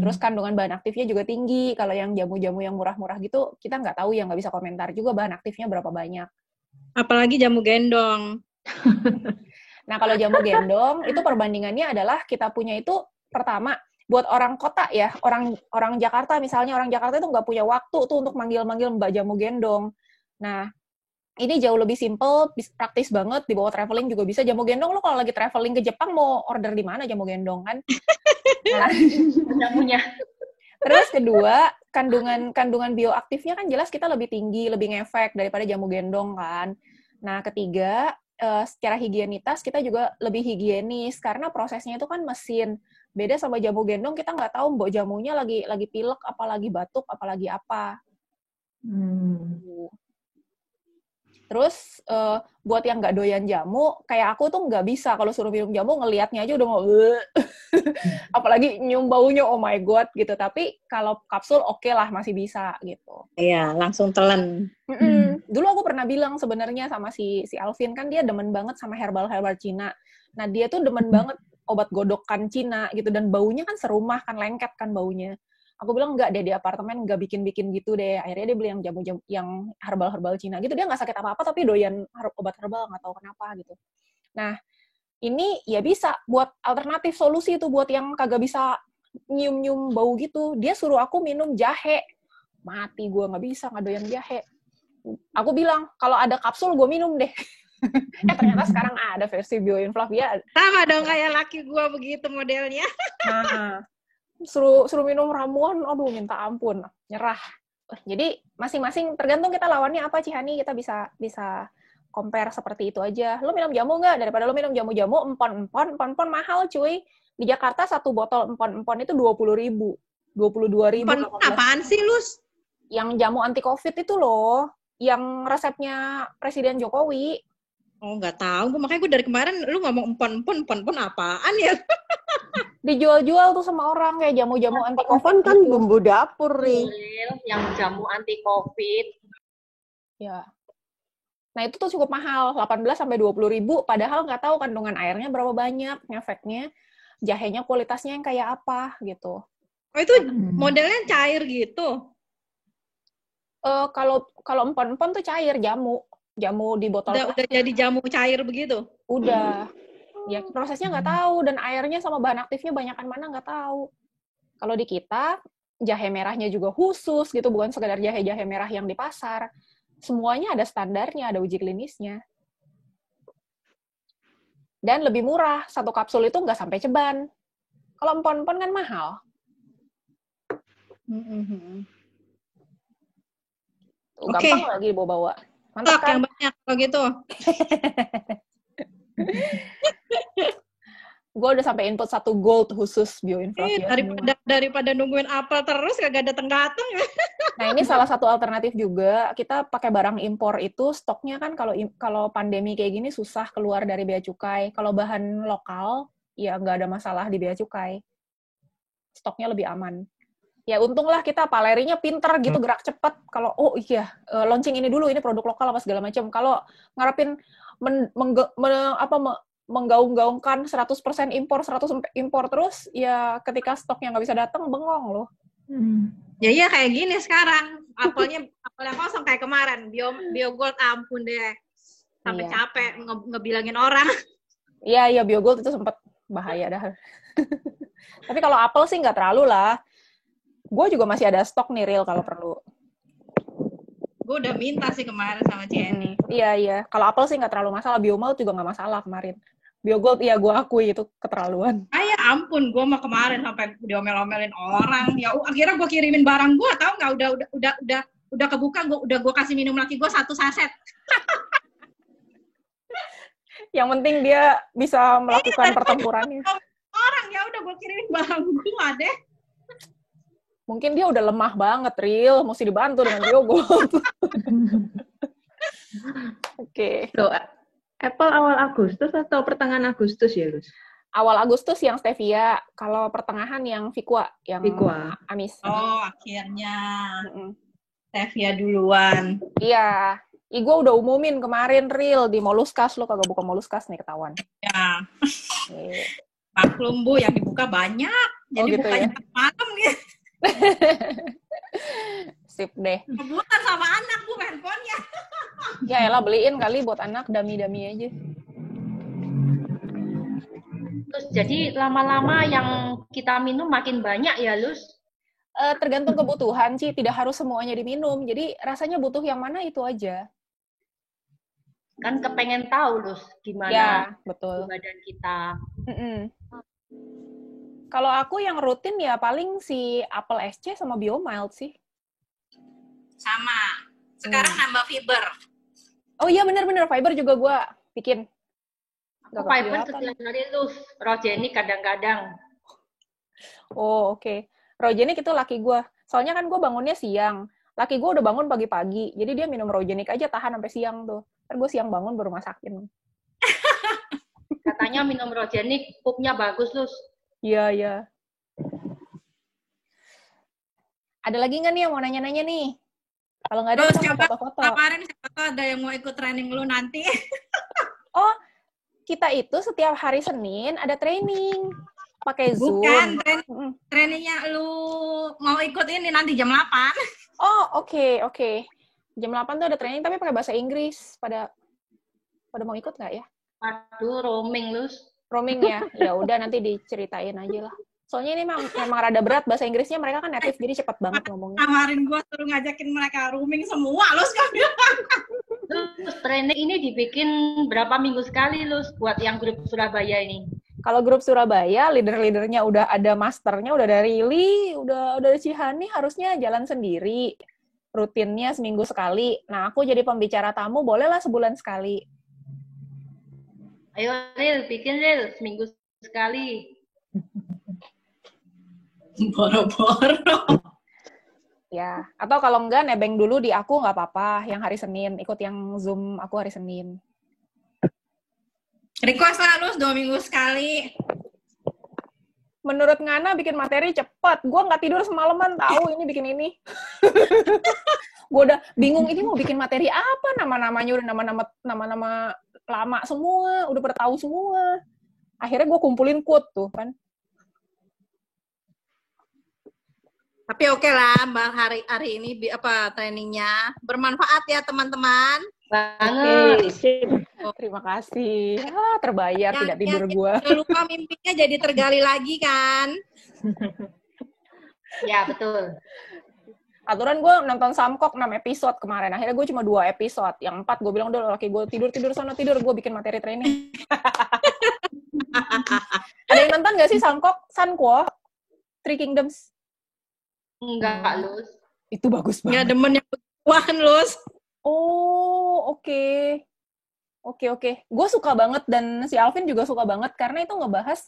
Terus kandungan bahan aktifnya juga tinggi. Kalau yang jamu-jamu yang murah-murah gitu, kita nggak tahu ya, nggak bisa komentar juga bahan aktifnya berapa banyak. Apalagi jamu gendong. Nah, kalau jamu gendong, itu perbandingannya adalah kita punya itu, pertama, buat orang kota ya, orang Jakarta misalnya, orang Jakarta itu nggak punya waktu tuh untuk manggil-manggil mbak jamu gendong. Nah, ini jauh lebih simple, praktis banget, dibawa traveling juga bisa. Jamu gendong, lo kalau lagi traveling ke Jepang mau order di mana jamu gendong, kan? Nah, jamunya. Terus kedua, kandungan bioaktifnya kan jelas kita lebih tinggi, lebih ngefek daripada jamu gendong, kan? Nah, ketiga, secara higienitas kita juga lebih higienis karena prosesnya itu kan mesin. Beda sama jamu gendong, kita nggak tahu mbok jamunya lagi pilek, apalagi batuk, apalagi apa. Terus buat yang nggak doyan jamu, kayak aku tuh nggak bisa kalau suruh minum jamu, ngelihatnya aja udah mau apalagi nyium baunya, oh my god gitu. Tapi kalau kapsul oke lah, masih bisa gitu. Iya, langsung telan. Dulu aku pernah bilang sebenarnya sama si Alvin, kan dia demen banget sama herbal Cina. Nah, dia tuh demen banget obat godokan Cina gitu, dan baunya kan serumah kan, lengket kan baunya. Aku bilang enggak deh, di apartemen enggak bikin gitu deh. Akhirnya dia beli yang jamu-jamu yang herbal Cina gitu. Dia nggak sakit apa-apa tapi doyan obat herbal, nggak tahu kenapa gitu. Nah, ini ya bisa buat alternatif solusi itu buat yang kagak bisa nyium-nyium bau gitu. Dia suruh aku minum jahe. Mati gue, nggak bisa, nggak doyan jahe. Aku bilang, kalau ada kapsul gue minum deh. Ternyata sekarang ada versi Bioinflavia. Sama dong kayak laki gue begitu modelnya. Nah, suruh minum ramuan, aduh minta ampun, nyerah. Jadi masing-masing tergantung kita lawannya apa, Cihani, kita bisa compare seperti itu aja. Lo minum jamu nggak? Daripada lo minum jamu-jamu empon mahal cuy. Di Jakarta satu botol empon itu 20.000, 22.000. Empon apaan sih, Lus? Yang jamu anti COVID itu loh, yang resepnya Presiden Jokowi. Oh, nggak tahu. Makanya gue dari kemarin lu ngomong empon apaan ya? Dijual-jual tuh sama orang kayak jamu-jamu anti COVID kan bumbu dapur nih. Yang jamu anti COVID. Ya. Nah, itu tuh cukup mahal, 18-20.000, padahal nggak tahu kandungan airnya berapa banyak, ngefeknya, jahenya kualitasnya yang kayak apa gitu. Oh, itu modelnya cair gitu? Kalau empon-empon tuh cair, jamu di botol. Udah jadi jamu cair begitu? Udah. Ya, prosesnya nggak tahu, dan airnya sama bahan aktifnya banyakan mana nggak tahu. Kalau di kita, jahe merahnya juga khusus gitu, bukan sekedar jahe merah yang di pasar. Semuanya ada standarnya, ada uji klinisnya. Dan lebih murah, satu kapsul itu nggak sampai ceban. Kalau empon-empon kan mahal. Gampang lagi bawa-bawa. Mantap kan? Yang banyak kalau gitu. Gue udah sampai input 1 gold khusus Bioinflavia. Daripada nungguin apel terus kagak datang-datang. Nah, ini salah satu alternatif juga. Kita pakai barang impor itu stoknya kan kalau pandemi kayak gini susah keluar dari bea cukai. Kalau bahan lokal ya nggak ada masalah di bea cukai. Stoknya lebih aman. Ya untunglah kita palerinya pinter gitu, gerak cepat. Kalau launching ini dulu, ini produk lokal apa segala macam. Kalau ngarepin menggaung-gaungkan 100% impor, 100% impor terus, ya ketika stoknya nggak bisa datang, bengong loh. Ya iya kayak gini sekarang. Apelnya kosong kayak kemarin. Biogold, ampun deh. Sampai capek ngebilangin orang. Iya, Biogold itu sempat bahaya dah. Tapi kalau apel sih nggak terlalu lah. Gue juga masih ada stok nih, Real, kalau perlu. Gue udah minta sih kemarin sama Jenny. Iya. Kalau apel sih nggak terlalu masalah. Biomalt juga nggak masalah kemarin. Biogold, iya gue akui itu keterlaluan. Ya ampun, gue mah kemarin sampai diomel-omelin orang. Ya akhirnya gue kirimin barang gue, tahu nggak? Udah kebuka, gue kasih minum laki gue 1 saset. Yang penting dia bisa melakukan pertempurannya. Orang ya udah gue kirimin barang gue deh. Mungkin dia udah lemah banget, Ril. Mesti dibantu dengan Biogold. Oke. So, Apple awal Agustus atau pertengahan Agustus ya, Lus? Awal Agustus yang stevia, kalau pertengahan yang Vicua, yang amis. Oh, akhirnya stevia duluan. Iya. Gue udah umumin kemarin, Ril, di Moluskas. Lo kagak buka Moluskas nih, ketahuan. Ya. Maklum, Bu, yang dibuka banyak. Jadi gitu bukanya ya? malam nih. Sip deh. Kebutan sama anak, Bu, handphonenya. Ya elah, beliin kali buat anak, dami-dami aja. Terus jadi lama-lama yang kita minum makin banyak ya, Lus? Tergantung kebutuhan, Ci. Tidak harus semuanya diminum. Jadi rasanya butuh yang mana itu aja. Kan kepengen tahu, Lus, gimana Ya, betul. badan kita. Kalau aku yang rutin ya paling si Apple SC sama Biomild sih. Sama. Sekarang nambah fiber. Oh iya bener-bener, fiber juga gue bikin. Aku fiber setiap hari, Lus. Rogenik kadang-kadang. Oh oke. Rogenik itu laki gue. Soalnya kan gue bangunnya siang. Laki gue udah bangun pagi-pagi. Jadi dia minum Rogenik aja tahan sampai siang tuh. Ntar gue siang bangun baru masakin. Katanya minum Rogenik, pupnya bagus, Lus. Iya, iya. Ada lagi nggak nih yang mau nanya-nanya nih? Kalau nggak ada, Terus kita coba foto-foto. kemarin siapa tahu ada yang mau ikut training lu nanti. Oh, kita itu setiap hari Senin ada training. Pakai Zoom. Bukan, trainingnya lu mau ikut ini nanti jam 8. Oh, oke. Jam 8 tuh ada training, tapi pakai bahasa Inggris. Pada mau ikut nggak ya? Aduh, roaming, Lus. Roaming ya? Ya udah, nanti diceritain aja lah. Soalnya ini memang rada berat bahasa Inggrisnya, mereka kan native, jadi cepat banget ngomongnya. Kemarin gua suruh ngajakin mereka rooming semua, lu sekarang. Terus training ini dibikin berapa minggu sekali, Lus, buat yang grup Surabaya ini? Kalau grup Surabaya, leader-leadernya udah ada masternya, udah dari Lili, udah dari Cihani, harusnya jalan sendiri. Rutinnya seminggu sekali. Nah, aku jadi pembicara tamu, bolehlah sebulan sekali. Ayo, Ril, bikin, Ril, seminggu sekali. Boro-boro. Ya, atau kalau enggak, nebeng dulu di aku nggak apa-apa, yang hari Senin. Ikut yang Zoom aku hari Senin. Request lah lu 2 minggu sekali. Menurut Ngana bikin materi cepet. Gue nggak tidur semalaman tahu ini bikin ini. Gue udah bingung ini mau bikin materi apa, nama-namanya udah nama-nama lama semua, udah pada tahu semua. Akhirnya gue kumpulin quote tuh kan. Tapi oke lah, Mbak, hari ini trainingnya bermanfaat ya teman-teman. Banget. Terima kasih. Terbayar tidak tidur gue. Jangan lupa mimpinya jadi tergali lagi kan. Ya, betul. Aturan gue nonton Samkok 6 episode kemarin. Akhirnya gue cuma 2 episode. Yang 4 gue bilang udah laki gue tidur sana tidur. Gue bikin materi training. Ada yang nonton gak sih Samkok? Sanko? Three Kingdoms? Enggak, Lus. Itu bagus banget. Ya demen yang begituan, Lus. Oh, oke. Gue suka banget dan si Alvin juga suka banget karena itu ngebahas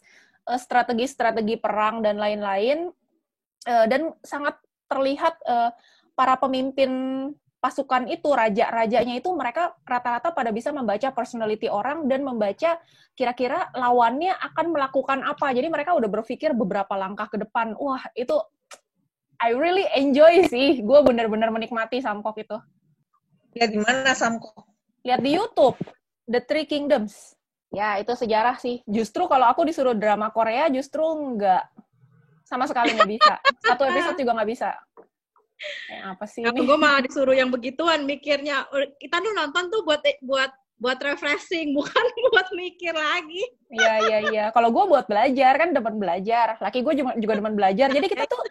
strategi-strategi perang dan lain-lain. Dan sangat terlihat para pemimpin pasukan itu, raja-rajanya itu mereka rata-rata pada bisa membaca personality orang dan membaca kira-kira lawannya akan melakukan apa. Jadi mereka udah berpikir beberapa langkah ke depan. Wah, itu I really enjoy sih. Gue bener-bener menikmati Samkok itu. Ya gimana Samko? Lihat di YouTube, The Three Kingdoms. Ya, itu sejarah sih. Justru kalau aku disuruh drama Korea, justru nggak. Sama sekali nggak bisa. 1 episode juga nggak bisa. Apa sih ini? Gue malah disuruh yang begituan mikirnya. Kita tuh nonton tuh buat refreshing, bukan buat mikir lagi. Iya. Kalau gue buat belajar, kan demen belajar. Laki gue juga demen belajar. Jadi kita tuh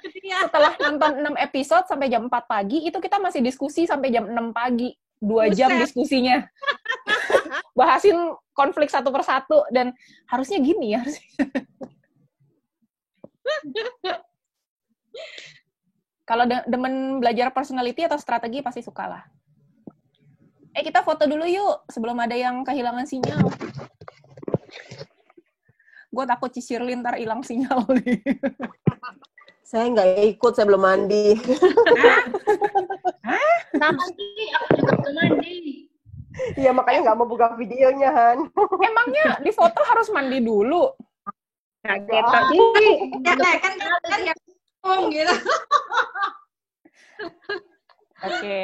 setelah nonton 6 episode sampai jam 4 pagi, itu kita masih diskusi sampai jam 6 pagi. 2 jam diskusinya. Bahasin konflik satu persatu. Dan harusnya gini ya. Kalau demen belajar personality atau strategi pasti suka lah. Kita foto dulu yuk sebelum ada yang kehilangan sinyal. Gue takut Cisirlin ntar hilang sinyal nih. Saya nggak ikut, saya belum mandi. Sama sih, aku juga belum mandi. Iya, makanya nggak mau buka videonya, Han. Emangnya di foto harus mandi dulu? Kaget Ya, kan ya gitu. Oke.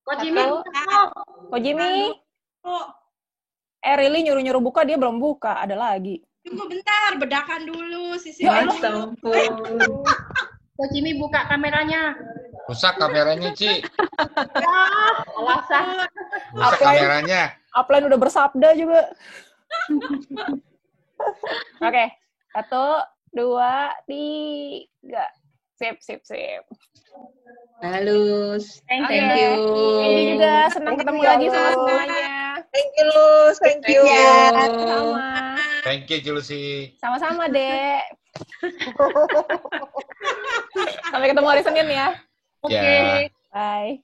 Kok Jimmy Satu. buka? Kok Jimmy? Oh, Rili nyuruh-nyuruh buka, dia belum buka. Ada lagi. tunggu bentar, bedakan dulu sisi. Ya Ya ampun. Kok Jimmy buka kameranya? Rusak kameranya, Ci. Alasan. Rusak Apa? kameranya. Upline udah bersabda juga. Oke. 1, 2, 3. Sip. Halus. Thank Oke. Thank you. Ini juga senang Thank ketemu you, lagi ya sama Allah. semuanya. Thank you, Lus. Thank you. Sama. Thank you, Julsi. Sama-sama, Dek. Sampai ketemu hari Senin ya. Oke. Ya. Bye.